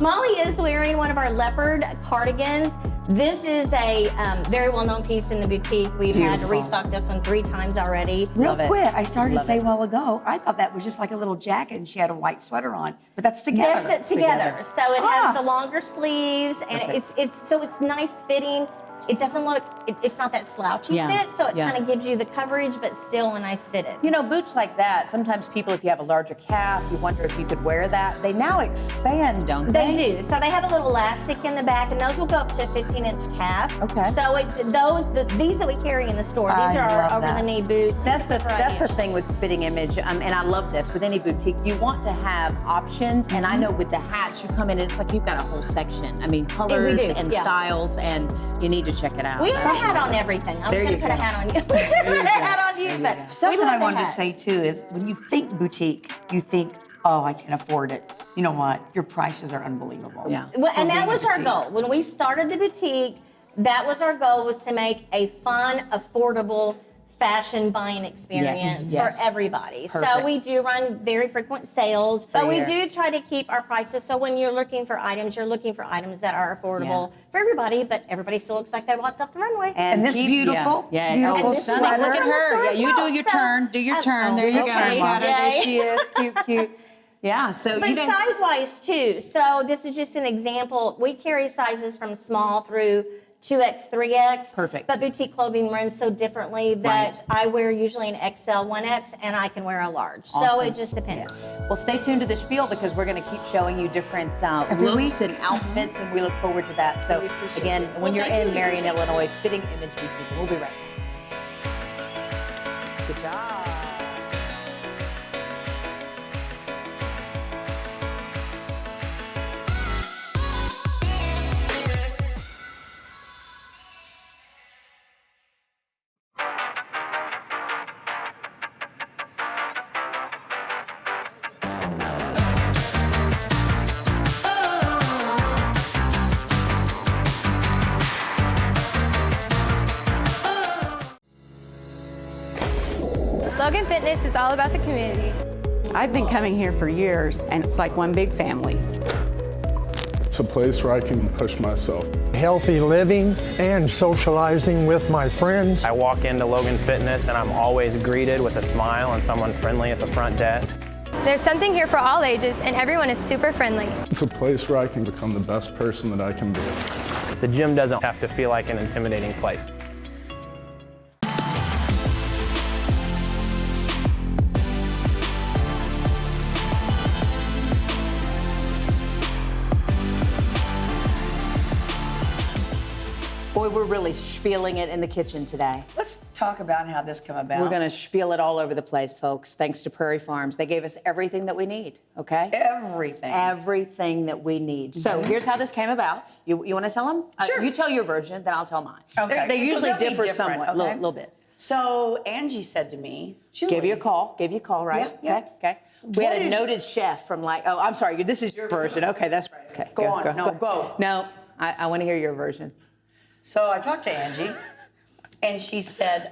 [SPEAKER 16] Molly is wearing one of our leopard cardigans. This is a very well-known piece in the boutique. We've had to
[SPEAKER 1] Beautiful.
[SPEAKER 16] restock this one 3 times already.
[SPEAKER 1] Real
[SPEAKER 2] Love it.
[SPEAKER 1] quick, I started
[SPEAKER 2] Love
[SPEAKER 1] to say
[SPEAKER 2] it.
[SPEAKER 1] a while ago, I thought that was just like a little jacket and she had a white sweater on, but that's together.
[SPEAKER 16] Yes, it together. So it
[SPEAKER 1] Ah.
[SPEAKER 16] has the longer sleeves, and it's nice fitting. It doesn't look, it's not that slouchy
[SPEAKER 2] Yeah,
[SPEAKER 16] fit, so it
[SPEAKER 2] yeah.
[SPEAKER 16] kind of gives you the coverage, but still a nice fitted.
[SPEAKER 2] You know, boots like that, sometimes people, if you have a larger calf, you wonder if you could wear that. They now expand, don't they?
[SPEAKER 16] They do. So they have a little elastic in the back, and those will go up to a 15-inch calf.
[SPEAKER 2] Okay.
[SPEAKER 16] So these that we carry in the store, these
[SPEAKER 1] I
[SPEAKER 16] are
[SPEAKER 1] love
[SPEAKER 16] our
[SPEAKER 1] that.
[SPEAKER 16] over-the-knee boots.
[SPEAKER 2] That's the
[SPEAKER 16] Variety.
[SPEAKER 2] thing with Spitting Image, and I love this with any boutique. You want to have options, and I know with the hats, you come in and it's like you've got a whole section. I mean, colors
[SPEAKER 16] do,
[SPEAKER 2] and
[SPEAKER 16] yeah.
[SPEAKER 2] styles, and you need to check it out.
[SPEAKER 16] We have a hat on everything. I was
[SPEAKER 2] There
[SPEAKER 16] going
[SPEAKER 2] you
[SPEAKER 16] to put a
[SPEAKER 2] go.
[SPEAKER 16] hat on you. We should put a hat on you, but
[SPEAKER 1] Something
[SPEAKER 16] we love
[SPEAKER 1] I
[SPEAKER 16] the
[SPEAKER 1] wanted to
[SPEAKER 16] hats.
[SPEAKER 1] say too is when you think boutique, you think, oh, I can't afford it. You know what? Your prices are unbelievable.
[SPEAKER 2] Yeah.
[SPEAKER 16] Well,
[SPEAKER 1] For
[SPEAKER 16] and that
[SPEAKER 1] being a
[SPEAKER 16] was our
[SPEAKER 1] boutique.
[SPEAKER 16] goal. When we started the boutique, that was our goal, was to make a fun, affordable fashion buying experience
[SPEAKER 2] yes.
[SPEAKER 16] for everybody.
[SPEAKER 2] Perfect.
[SPEAKER 16] So we do run very frequent sales, but we
[SPEAKER 2] year.
[SPEAKER 16] do try to keep our prices. So when you're looking for items, you're looking for items that are affordable for everybody, but everybody still looks like they walked off the runway.
[SPEAKER 1] And this beautiful,
[SPEAKER 2] yeah,
[SPEAKER 1] beautiful
[SPEAKER 2] oh,
[SPEAKER 1] sweater.
[SPEAKER 2] stunning. Look at her.
[SPEAKER 16] From the
[SPEAKER 2] Yeah,
[SPEAKER 16] store
[SPEAKER 2] you
[SPEAKER 16] as
[SPEAKER 2] do
[SPEAKER 16] well.
[SPEAKER 2] your
[SPEAKER 16] So-
[SPEAKER 2] turn. Do your turn. There you go.
[SPEAKER 16] okay.
[SPEAKER 2] You got her. There
[SPEAKER 16] Yay.
[SPEAKER 2] she is. Cute, cute. Yeah. So
[SPEAKER 16] But
[SPEAKER 2] you guys.
[SPEAKER 16] size-wise too. So this is just an example. We carry sizes from small through 2X, 3X.
[SPEAKER 2] Perfect.
[SPEAKER 16] But boutique clothing runs so differently that I wear usually an XL, 1X, and I can wear a large. So
[SPEAKER 2] Awesome.
[SPEAKER 16] it just depends.
[SPEAKER 2] Well, stay tuned to the Spiel because we're going to keep showing you different
[SPEAKER 1] Every
[SPEAKER 2] looks
[SPEAKER 1] week.
[SPEAKER 2] and outfits, and we look forward to that. So, again, when
[SPEAKER 16] Well,
[SPEAKER 2] you're
[SPEAKER 16] thank
[SPEAKER 2] in
[SPEAKER 16] you.
[SPEAKER 2] Marion, Illinois, Spitting Image Boutique, we'll be right back. Good job.
[SPEAKER 17] Logan Fitness is all about the community.
[SPEAKER 18] I've been coming here for years, and it's like one big family.
[SPEAKER 6] It's a place where I can push myself.
[SPEAKER 19] Healthy living and socializing with my friends.
[SPEAKER 10] I walk into Logan Fitness and I'm always greeted with a smile and someone friendly at the front desk.
[SPEAKER 17] There's something here for all ages, and everyone is super friendly.
[SPEAKER 6] It's a place where I can become the best person that I can be.
[SPEAKER 10] The gym doesn't have to feel like an intimidating place.
[SPEAKER 2] Boy, we're really spieling it in the kitchen today.
[SPEAKER 1] Let's talk about how this came about.
[SPEAKER 2] We're going to spiel it all over the place, folks, thanks to Prairie Farms. They gave us everything that we need, okay?
[SPEAKER 1] Everything.
[SPEAKER 2] Everything that we need. So here's how this came about. You want to tell them?
[SPEAKER 1] Sure.
[SPEAKER 2] You tell your version, then I'll tell mine.
[SPEAKER 1] Okay.
[SPEAKER 2] They usually
[SPEAKER 1] They'll be
[SPEAKER 2] differ
[SPEAKER 1] different,
[SPEAKER 2] somewhat, a
[SPEAKER 1] okay?
[SPEAKER 2] little bit.
[SPEAKER 1] So Angie said to me, Juli,
[SPEAKER 2] Gave you a call, right?
[SPEAKER 1] Yeah.
[SPEAKER 2] Okay. We had
[SPEAKER 1] What
[SPEAKER 2] a
[SPEAKER 1] is-
[SPEAKER 2] noted chef from oh, I'm sorry, this is your version. Okay, that's right. Okay,
[SPEAKER 1] Go on. Go.
[SPEAKER 2] No, I want to hear your version.
[SPEAKER 1] So I talked to Angie, and she said,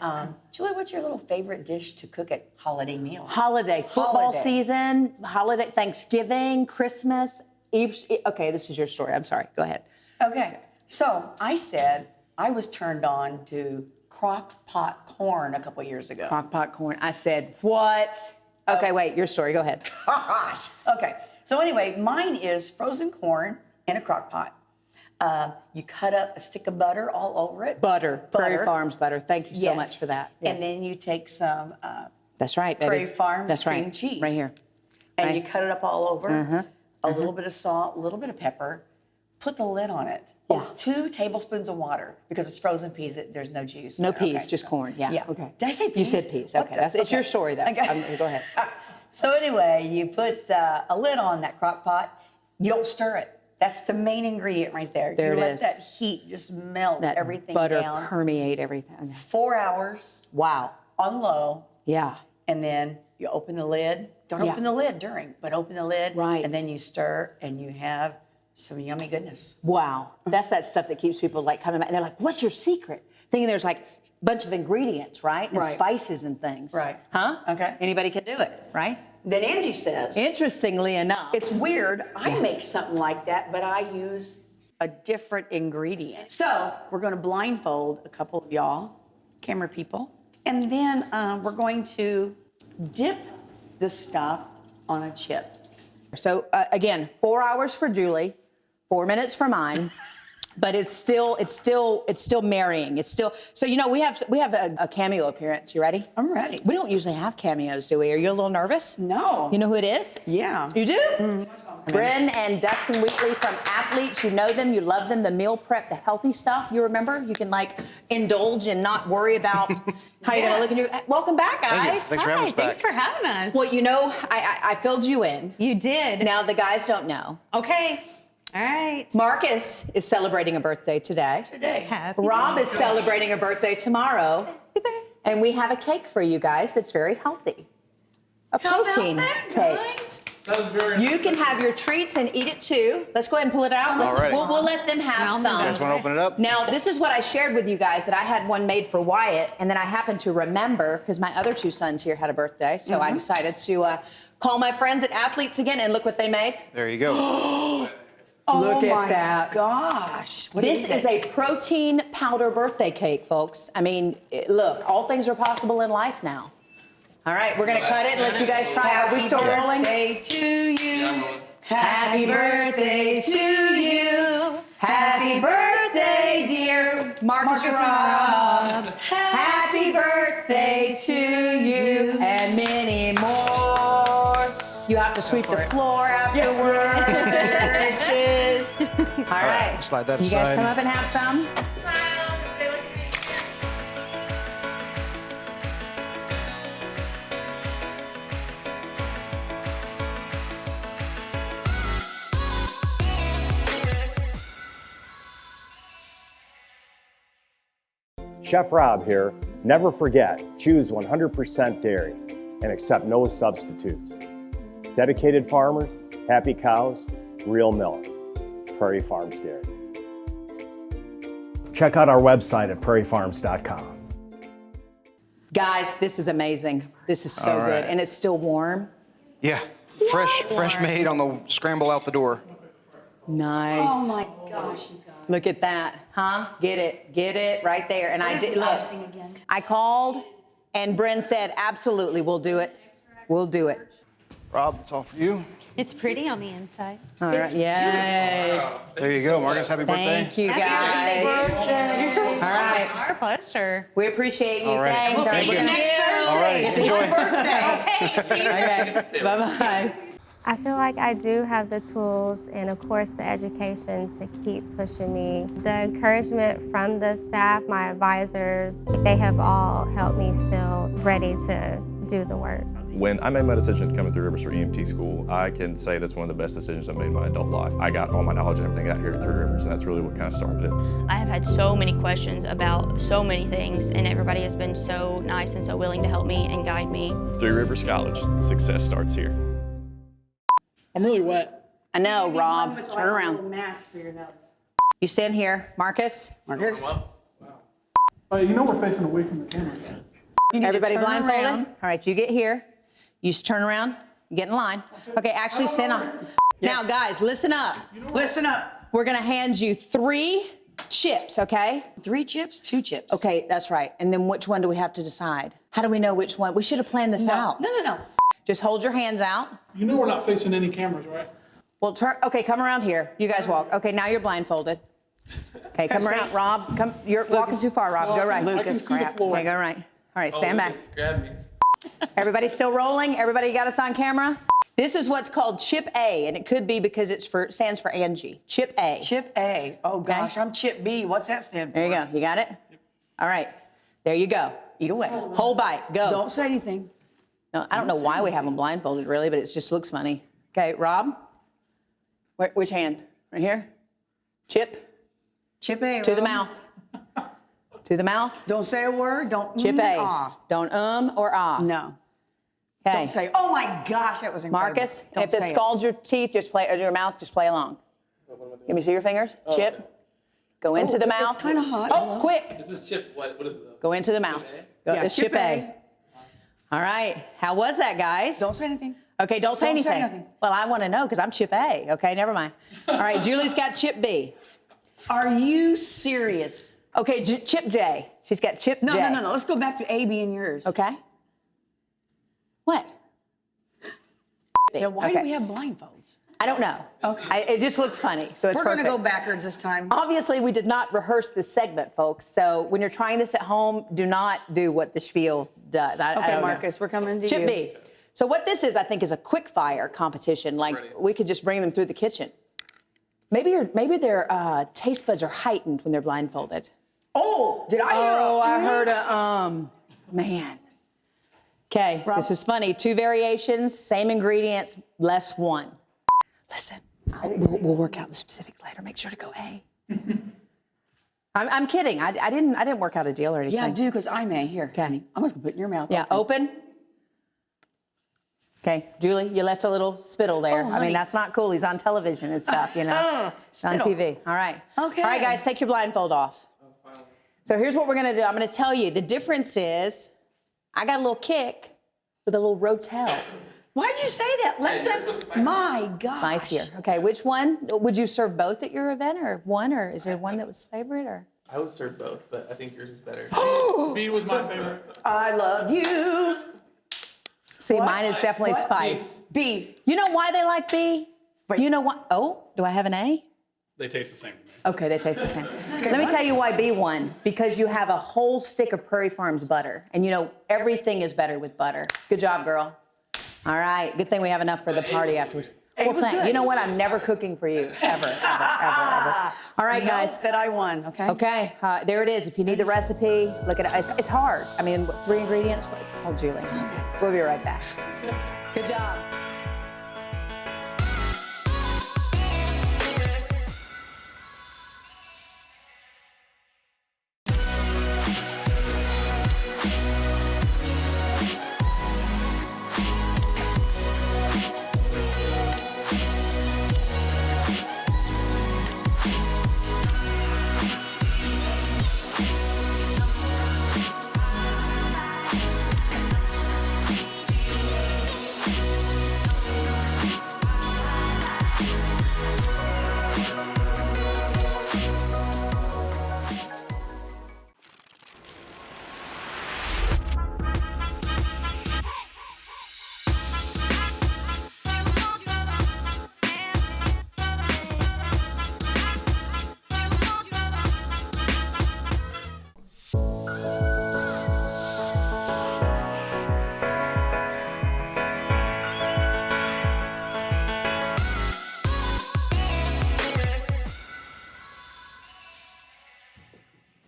[SPEAKER 1] Juli, what's your little favorite dish to cook at holiday meals?
[SPEAKER 2] Holiday, football
[SPEAKER 1] Holiday.
[SPEAKER 2] season, holiday, Thanksgiving, Christmas. Okay, this is your story. I'm sorry. Go ahead.
[SPEAKER 1] Okay. So I said I was turned on to crock pot corn a couple years ago.
[SPEAKER 2] Crock pot corn. I said, what? Okay, wait, your story. Go ahead.
[SPEAKER 1] Gosh. Okay. So anyway, mine is frozen corn in a crock pot. You cut up a stick of butter all over it.
[SPEAKER 2] Butter. Prairie Farms butter. Thank you so
[SPEAKER 1] Yes.
[SPEAKER 2] much for that. Yes.
[SPEAKER 1] And then you take some
[SPEAKER 2] That's right, baby.
[SPEAKER 1] Prairie Farms
[SPEAKER 2] That's
[SPEAKER 1] cream
[SPEAKER 2] right.
[SPEAKER 1] cheese.
[SPEAKER 2] Right here.
[SPEAKER 1] And
[SPEAKER 2] Right.
[SPEAKER 1] you cut it up all over.
[SPEAKER 2] Uh-huh.
[SPEAKER 1] A little bit of salt, a little bit of pepper. Put the lid on it.
[SPEAKER 2] Yeah.
[SPEAKER 1] 2 tablespoons of water because it's frozen peas. There's no juice.
[SPEAKER 2] No
[SPEAKER 1] there.
[SPEAKER 2] peas,
[SPEAKER 1] Okay.
[SPEAKER 2] just corn. Yeah. Okay.
[SPEAKER 1] Did I say
[SPEAKER 2] You
[SPEAKER 1] peas?
[SPEAKER 2] said peas.
[SPEAKER 1] What
[SPEAKER 2] Okay.
[SPEAKER 1] the-
[SPEAKER 2] It's your story, though.
[SPEAKER 1] Okay.
[SPEAKER 2] Go ahead.
[SPEAKER 1] So anyway, you put a lid on that crock pot. You don't stir it. That's the main ingredient right there.
[SPEAKER 2] There
[SPEAKER 1] you
[SPEAKER 2] it
[SPEAKER 1] let
[SPEAKER 2] is.
[SPEAKER 1] that heat just melt
[SPEAKER 2] That
[SPEAKER 1] everything
[SPEAKER 2] butter
[SPEAKER 1] down.
[SPEAKER 2] permeate everything.
[SPEAKER 1] 4 hours.
[SPEAKER 2] Wow.
[SPEAKER 1] On low.
[SPEAKER 2] Yeah.
[SPEAKER 1] And then you open the lid. Don't
[SPEAKER 2] Yeah.
[SPEAKER 1] open the lid during, but open the lid.
[SPEAKER 2] Right.
[SPEAKER 1] And then you stir and you have some yummy goodness.
[SPEAKER 2] Wow. That's that stuff that keeps people coming back. And they're like, what's your secret? Thinking there's a bunch of ingredients, right? And
[SPEAKER 1] Right.
[SPEAKER 2] spices and things.
[SPEAKER 1] Right.
[SPEAKER 2] Huh?
[SPEAKER 1] Okay.
[SPEAKER 2] Anybody can do it, right?
[SPEAKER 1] Then Angie says.
[SPEAKER 2] Interestingly enough.
[SPEAKER 1] It's weird. I
[SPEAKER 2] Yes.
[SPEAKER 1] make something like that, but I use a different ingredient. So we're going to blindfold a couple of y'all, camera people, and then we're going to dip the stuff on a chip.
[SPEAKER 2] So again, 4 hours for Juli, 4 minutes for mine. But it's still marrying. It's still so we have a cameo appearance. You ready?
[SPEAKER 1] I'm ready.
[SPEAKER 2] We don't usually have cameos, do we? Are you a little nervous?
[SPEAKER 1] No.
[SPEAKER 2] You know who it is?
[SPEAKER 1] Yeah.
[SPEAKER 2] You do? Bryn and Dustin Wheatley from Athletes. You know them, you love them, the meal prep, the healthy stuff. You remember? You can indulge and not worry about how you're gonna look in your welcome back, guys.
[SPEAKER 20] Thank you. Thanks for having us back.
[SPEAKER 18] Thanks for having us.
[SPEAKER 2] Well, I filled you in.
[SPEAKER 18] You did.
[SPEAKER 2] Now the guys don't know.
[SPEAKER 18] Okay. All right.
[SPEAKER 2] Marcus is celebrating a birthday today.
[SPEAKER 18] Happy
[SPEAKER 2] Rob is
[SPEAKER 18] birthday.
[SPEAKER 2] celebrating a birthday tomorrow. And we have a cake for you guys that's very healthy. A protein cake. You can have your treats and eat it too. Let's go ahead and pull it out. We'll let them have some.
[SPEAKER 20] You guys want to open it up?
[SPEAKER 2] Now, this is what I shared with you guys, that I had one made for Wyatt, and then I happened to remember, because my other 2 sons here had a birthday, so I decided to call my friends at Athletes again, and look what they made.
[SPEAKER 20] There you go.
[SPEAKER 2] Look
[SPEAKER 1] Oh
[SPEAKER 2] at that.
[SPEAKER 1] Gosh.
[SPEAKER 2] This is a protein powder birthday cake, folks. I mean, look, all things are possible in life now. All right, we're going to cut it and let you guys try. Are we still rolling?
[SPEAKER 1] Happy birthday to you.
[SPEAKER 2] Happy birthday to you. Happy birthday, dear Marcus Rob. Happy birthday to you and many more. You have to sweep the floor afterwards. All right.
[SPEAKER 20] Slide that
[SPEAKER 2] You guys
[SPEAKER 20] aside.
[SPEAKER 2] come up and have some.
[SPEAKER 21] Chef Rob here. Never forget, choose 100% dairy and accept no substitutes. Dedicated farmers, happy cows, real milk. Prairie Farms Dairy. Check out our website at prairiefarms.com.
[SPEAKER 2] Guys, this is amazing. This is so
[SPEAKER 20] All
[SPEAKER 2] good.
[SPEAKER 20] right.
[SPEAKER 2] And it's still warm.
[SPEAKER 20] Yeah, fresh made on the scramble out the door.
[SPEAKER 2] Nice.
[SPEAKER 1] Oh my gosh, you guys.
[SPEAKER 2] Look at that, huh? Get it right there. And I
[SPEAKER 1] What is
[SPEAKER 2] did
[SPEAKER 1] the
[SPEAKER 2] look.
[SPEAKER 1] icing again?
[SPEAKER 2] I called, and Bryn said, "Absolutely, we'll do it. We'll do it."
[SPEAKER 20] Rob, it's all for you.
[SPEAKER 4] It's pretty on the inside.
[SPEAKER 2] All right, yay!
[SPEAKER 20] There you go, Marcus. Happy birthday.
[SPEAKER 2] Thank you, guys. All right,
[SPEAKER 4] Our pleasure.
[SPEAKER 2] we appreciate you.
[SPEAKER 20] All right.
[SPEAKER 2] Thanks.
[SPEAKER 20] Thank you.
[SPEAKER 1] Next Thursday.
[SPEAKER 20] All right,
[SPEAKER 1] It's
[SPEAKER 20] enjoy.
[SPEAKER 1] my birthday.
[SPEAKER 4] Okay, see you.
[SPEAKER 2] Okay, bye-bye.
[SPEAKER 22] I feel like I do have the tools and, of course, the education to keep pushing me. The encouragement from the staff, my advisors, they have all helped me feel ready to do the work.
[SPEAKER 23] When I made my decision to come to Three Rivers for EMT school, I can say that's one of the best decisions I made in my adult life. I got all my knowledge and everything out here at Three Rivers, and that's really what kind of started it.
[SPEAKER 24] I have had so many questions about so many things, and everybody has been so nice and so willing to help me and guide me.
[SPEAKER 23] Three Rivers College, success starts here.
[SPEAKER 6] I'm really wet.
[SPEAKER 2] I know, Rob. Turn around.
[SPEAKER 1] Mask for your nose.
[SPEAKER 2] You stand here, Marcus.
[SPEAKER 1] Marcus.
[SPEAKER 6] You know we're facing away from the camera.
[SPEAKER 2] Everybody
[SPEAKER 1] turn
[SPEAKER 2] blindfolded?
[SPEAKER 1] around.
[SPEAKER 2] All right, you get here. You turn around. You get in line. Okay, actually stand on. Now, guys, listen up.
[SPEAKER 1] Listen up.
[SPEAKER 2] We're going to hand you 3 chips, okay?
[SPEAKER 1] 3 chips, 2 chips.
[SPEAKER 2] Okay, that's right. And then which one do we have to decide? How do we know which one? We should have planned this out.
[SPEAKER 1] No.
[SPEAKER 2] Just hold your hands out.
[SPEAKER 6] You know we're not facing any cameras, right?
[SPEAKER 2] Well, okay, come around here. You guys walk. Okay, now you're blindfolded. Okay, come around, Rob. Come. You're walking too far, Rob. Go right.
[SPEAKER 1] Lucas, crap.
[SPEAKER 2] Okay, go right. All right, stand back.
[SPEAKER 5] Grab me.
[SPEAKER 2] Everybody still rolling? Everybody got us on camera? This is what's called Chip A, and it could be because it stands for Angie. Chip A.
[SPEAKER 1] Chip A. Oh gosh, I'm Chip B. What's that stand for?
[SPEAKER 2] There you go. You got it? All right. There you go.
[SPEAKER 1] Eat away.
[SPEAKER 2] Whole bite. Go.
[SPEAKER 1] Don't say anything.
[SPEAKER 2] No, I don't know why we have them blindfolded, really, but it just looks funny. Okay, Rob? Which hand? Right here? Chip?
[SPEAKER 1] Chip A.
[SPEAKER 2] To the mouth. To the mouth.
[SPEAKER 1] Don't say a word. Don't.
[SPEAKER 2] Chip A.
[SPEAKER 1] Ah.
[SPEAKER 2] Don't or ah.
[SPEAKER 1] No.
[SPEAKER 2] Okay.
[SPEAKER 1] Don't say, oh my gosh, that was incredible.
[SPEAKER 2] Marcus,
[SPEAKER 1] Don't
[SPEAKER 2] if it
[SPEAKER 1] say
[SPEAKER 2] scalds your teeth, just play, or your mouth, just play along. Let me see your fingers. Chip. Go into the mouth.
[SPEAKER 1] It's kind of hot.
[SPEAKER 2] Oh, quick.
[SPEAKER 5] Is this chip? What is it?
[SPEAKER 2] Go into the mouth. Go,
[SPEAKER 1] Yeah,
[SPEAKER 2] it's Chip A. All right. How was that, guys?
[SPEAKER 1] Don't say anything.
[SPEAKER 2] Okay, don't say
[SPEAKER 1] Don't say
[SPEAKER 2] anything.
[SPEAKER 1] nothing.
[SPEAKER 2] Well, I want to know because I'm Chip A. Okay, never mind. All right, Julie's got Chip B.
[SPEAKER 1] Are you serious?
[SPEAKER 2] Okay, Chip J. She's got Chip J.
[SPEAKER 1] No. Let's go back to A, B, and yours.
[SPEAKER 2] Okay. What?
[SPEAKER 1] Then why
[SPEAKER 2] Okay.
[SPEAKER 1] do we have blindfolds?
[SPEAKER 2] I don't know.
[SPEAKER 1] Okay.
[SPEAKER 2] It just looks funny, so it's
[SPEAKER 1] We're
[SPEAKER 2] perfect.
[SPEAKER 1] going to go backwards this time.
[SPEAKER 2] Obviously, we did not rehearse this segment, folks. So when you're trying this at home, do not do what the Spiel does. I
[SPEAKER 1] Okay,
[SPEAKER 2] don't know.
[SPEAKER 1] Marcus, we're coming to
[SPEAKER 2] Chip
[SPEAKER 1] you.
[SPEAKER 2] B. So what this is, I think, is a quick fire competition. Like we could just bring them through the kitchen. Maybe their taste buds are heightened when they're blindfolded.
[SPEAKER 1] Oh, did I hear?
[SPEAKER 2] Oh, I heard a man. Okay, this is funny. 2 variations, same ingredients, less 1. Listen, we'll work out the specifics later. Make sure to go A. I'm kidding. I didn't work out a deal or anything.
[SPEAKER 1] Yeah, do because I may. Here, honey. I'm just gonna put it in your mouth.
[SPEAKER 2] Yeah, open. Okay, Julie, you left a little spittle there.
[SPEAKER 1] Oh,
[SPEAKER 2] I
[SPEAKER 1] honey.
[SPEAKER 2] mean, that's not cool. He's on television and stuff, you know. It's on
[SPEAKER 1] spittle.
[SPEAKER 2] TV. All right.
[SPEAKER 1] Okay.
[SPEAKER 2] All right, guys, take your blindfold off. So here's what we're gonna do. I'm gonna tell you. The difference is, I got a little kick with a little rotel.
[SPEAKER 1] Why'd you say that? Let them. My God.
[SPEAKER 2] Spicier. Okay, which one? Would you serve both at your event, or one, or is there one that was favorite, or?
[SPEAKER 5] I would serve both, but I think yours is better.
[SPEAKER 6] B was my favorite.
[SPEAKER 1] I love you.
[SPEAKER 2] See,
[SPEAKER 1] What?
[SPEAKER 2] mine is definitely
[SPEAKER 1] What?
[SPEAKER 2] spice.
[SPEAKER 1] B.
[SPEAKER 2] You know why they like B? You know what? Oh, do I have an A?
[SPEAKER 6] They taste the same to me.
[SPEAKER 2] Okay, they taste the same. Let me tell you why B won. Because you have a whole stick of Prairie Farms butter. And you know, everything is better with butter. Good job, girl. All right, good thing we have enough for the party afterwards. Well,
[SPEAKER 1] was good.
[SPEAKER 2] you know what? I'm never cooking for you, ever. All right, guys.
[SPEAKER 1] That I won, okay?
[SPEAKER 2] Okay, there it is. If you need the recipe, look at it. It's hard. I mean, 3 ingredients? Oh, Julie. We'll be right back. Good job.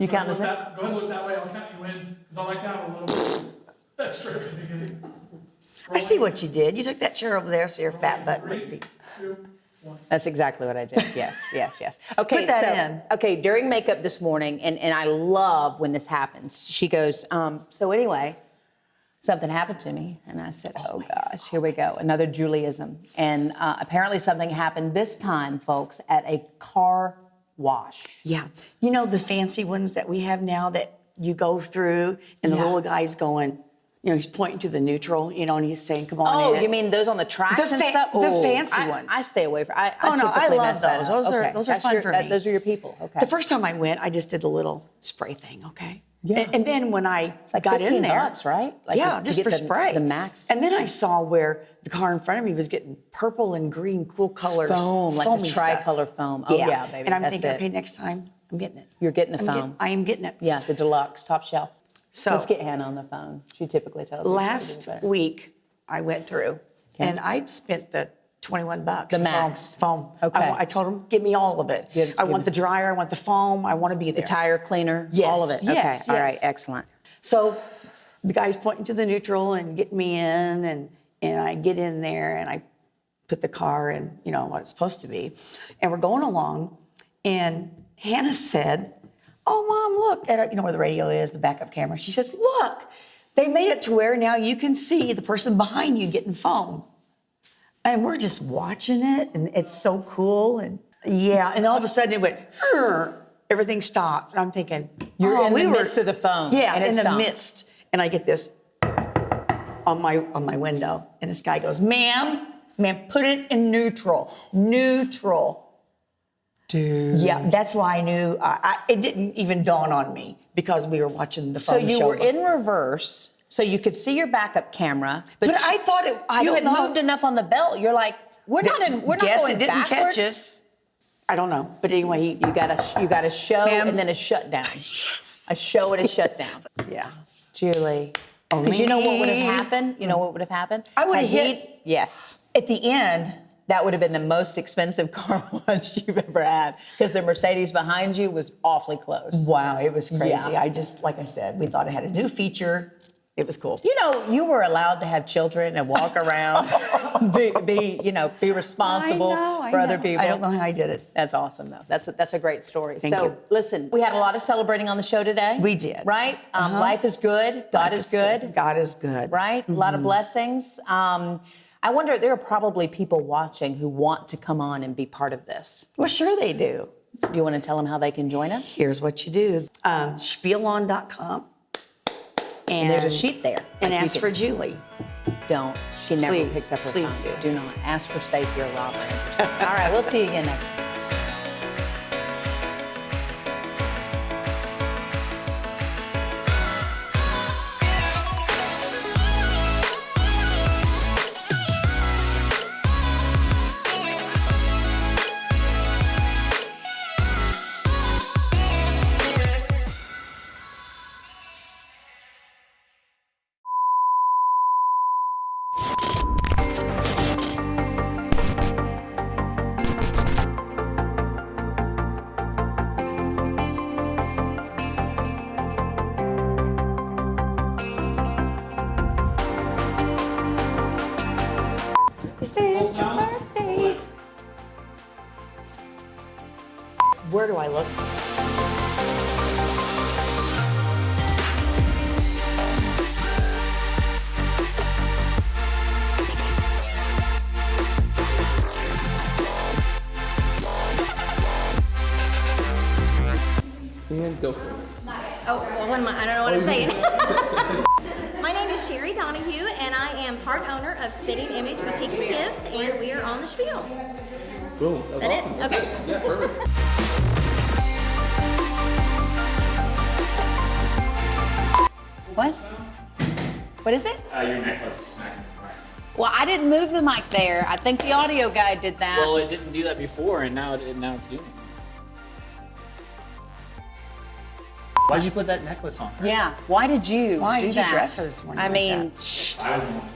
[SPEAKER 2] You count us in?
[SPEAKER 6] Go ahead and look that way. I'll count you in because I like to have a little bit extra at the beginning.
[SPEAKER 1] I see what you did. You took that chair over there so your fat butt would be.
[SPEAKER 6] 3, 2, 1.
[SPEAKER 2] That's exactly what I did. Yes, yes, yes. Okay,
[SPEAKER 1] Put that
[SPEAKER 2] so
[SPEAKER 1] in.
[SPEAKER 2] okay, during makeup this morning, and I love when this happens. She goes, so anyway, something happened to me, and I said, oh gosh, here we go, another Juliism, and apparently something happened this time, folks, at a car wash.
[SPEAKER 1] Yeah. You know the fancy ones that we have now that you go through, and the little guy's going. You know, he's pointing to the neutral, you know, and he's saying, come on in.
[SPEAKER 2] Oh, you mean those on the tracks and stuff?
[SPEAKER 1] The
[SPEAKER 2] Oh,
[SPEAKER 1] fancy ones.
[SPEAKER 2] I stay away from. I
[SPEAKER 1] love
[SPEAKER 2] typically mess that
[SPEAKER 1] those.
[SPEAKER 2] up.
[SPEAKER 1] Those are
[SPEAKER 2] Okay.
[SPEAKER 1] those are
[SPEAKER 2] That's
[SPEAKER 1] fun
[SPEAKER 2] your-
[SPEAKER 1] for
[SPEAKER 2] that-
[SPEAKER 1] me.
[SPEAKER 2] Those are your people. Okay.
[SPEAKER 1] The first time I went, I just did the little spray thing, okay?
[SPEAKER 2] Yeah.
[SPEAKER 1] And then when I
[SPEAKER 2] like
[SPEAKER 1] got in there,
[SPEAKER 2] $15, right? Like
[SPEAKER 1] yeah,
[SPEAKER 2] to
[SPEAKER 1] just
[SPEAKER 2] get
[SPEAKER 1] for
[SPEAKER 2] the-
[SPEAKER 1] spray.
[SPEAKER 2] the max.
[SPEAKER 1] And then I saw where the car in front of me was getting purple and green, cool colors,
[SPEAKER 2] Foam, like the
[SPEAKER 1] foamy stuff.
[SPEAKER 2] tricolor foam. Oh yeah, baby.
[SPEAKER 1] And I'm
[SPEAKER 2] that's
[SPEAKER 1] thinking,
[SPEAKER 2] it.
[SPEAKER 1] okay, next time I'm getting it.
[SPEAKER 2] You're getting the foam.
[SPEAKER 1] I am getting it.
[SPEAKER 2] Yeah, the deluxe, top shelf.
[SPEAKER 1] So
[SPEAKER 2] let's get Hannah on the phone. She typically tells me.
[SPEAKER 1] last week I went through and I spent the $21.
[SPEAKER 2] The
[SPEAKER 1] for
[SPEAKER 2] max.
[SPEAKER 1] foam.
[SPEAKER 2] Okay.
[SPEAKER 1] I told them, give me all of it. I want the dryer, I want the foam, I want to be there.
[SPEAKER 2] The tire cleaner,
[SPEAKER 1] Yes,
[SPEAKER 2] all of it.
[SPEAKER 1] yes,
[SPEAKER 2] Okay, all right,
[SPEAKER 1] yes.
[SPEAKER 2] excellent.
[SPEAKER 1] So the guy's pointing to the neutral and getting me in, and I get in there and I put the car in, you know, what it's supposed to be. And we're going along, and Hannah said, oh, Mom, look at it, you know where the radio is, the backup camera. She says, look, they made it to where now you can see the person behind you getting foam. And we're just watching it, and it's so cool. And yeah, and all of a sudden it went, everything stopped. And I'm thinking,
[SPEAKER 2] You're in the midst of the foam.
[SPEAKER 1] Yeah,
[SPEAKER 2] and it
[SPEAKER 1] in the
[SPEAKER 2] stopped.
[SPEAKER 1] midst. And I get this on my window, and this guy goes, ma'am, put it in neutral. Neutral.
[SPEAKER 2] Dude.
[SPEAKER 1] Yeah, that's why I knew. It didn't even dawn on me because we were watching the
[SPEAKER 2] So
[SPEAKER 1] foam
[SPEAKER 2] you
[SPEAKER 1] show.
[SPEAKER 2] were in reverse, so you could see your backup camera,
[SPEAKER 1] But I thought it. I
[SPEAKER 2] you
[SPEAKER 1] don't
[SPEAKER 2] had
[SPEAKER 1] know.
[SPEAKER 2] moved enough on the belt. You're like, we're not
[SPEAKER 1] Guess
[SPEAKER 2] going
[SPEAKER 1] it didn't
[SPEAKER 2] backwards.
[SPEAKER 1] catch us. I don't know, but anyway,
[SPEAKER 2] You got a show
[SPEAKER 1] Ma'am.
[SPEAKER 2] and then a shutdown.
[SPEAKER 1] Yes.
[SPEAKER 2] A show and a shutdown.
[SPEAKER 1] Yeah.
[SPEAKER 2] Julie. Because you know what would have happened? You know what would have happened?
[SPEAKER 1] I would have
[SPEAKER 2] Had
[SPEAKER 1] hit.
[SPEAKER 2] Yes.
[SPEAKER 1] At the end,
[SPEAKER 2] That would have been the most expensive car wash you've ever had because the Mercedes behind you was awfully close.
[SPEAKER 1] wow, it was crazy.
[SPEAKER 2] Yeah.
[SPEAKER 1] I just, like I said, we thought it had a new feature. It was cool.
[SPEAKER 2] You know, you were allowed to have children and walk around, be responsible
[SPEAKER 1] I
[SPEAKER 2] for other
[SPEAKER 1] know.
[SPEAKER 2] people.
[SPEAKER 1] I don't know how I did it.
[SPEAKER 2] That's awesome, though. That's a great story.
[SPEAKER 1] Thank you.
[SPEAKER 2] Listen, we had a lot of celebrating on the show today.
[SPEAKER 1] We did.
[SPEAKER 2] Right? Life is good. God is good.
[SPEAKER 1] God is good.
[SPEAKER 2] Right? A lot of blessings. I wonder, there are probably people watching who want to come on and be part of this.
[SPEAKER 1] Well, sure they do.
[SPEAKER 2] Do you want to tell them how they can join us?
[SPEAKER 1] Here's what you do. Spielon.com.
[SPEAKER 2] And there's a sheet there.
[SPEAKER 1] And
[SPEAKER 2] Like you
[SPEAKER 1] ask
[SPEAKER 2] can-
[SPEAKER 1] for Julie.
[SPEAKER 2] Don't. She never
[SPEAKER 1] Please,
[SPEAKER 2] picks up her
[SPEAKER 1] please
[SPEAKER 2] phone.
[SPEAKER 1] do.
[SPEAKER 2] Do not. Ask for Stacy or Robert. All right, we'll see you again next time.
[SPEAKER 1] You say it's your birthday. Where do I look?
[SPEAKER 5] And go for it.
[SPEAKER 16] Oh, well, what am I don't know what I'm saying. My name is Sheri Donahue, and I am part owner of Spitting Image Boutique and Gifts, and we are on the Spiel.
[SPEAKER 5] Boom. That's
[SPEAKER 16] That it?
[SPEAKER 5] awesome. That's
[SPEAKER 16] Okay.
[SPEAKER 5] it. Yeah, perfect.
[SPEAKER 2] What? What is it?
[SPEAKER 15] Your necklace is smacking the mic.
[SPEAKER 2] Well, I didn't move the mic there. I think the audio guy did that.
[SPEAKER 15] Well, it didn't do that before, and now it's doing it. Why'd you put that necklace on her?
[SPEAKER 2] Yeah. Why did you
[SPEAKER 1] Why
[SPEAKER 2] do
[SPEAKER 1] did you
[SPEAKER 2] that?
[SPEAKER 1] dress her this morning
[SPEAKER 2] I
[SPEAKER 1] like
[SPEAKER 2] mean,
[SPEAKER 1] that?
[SPEAKER 15] I was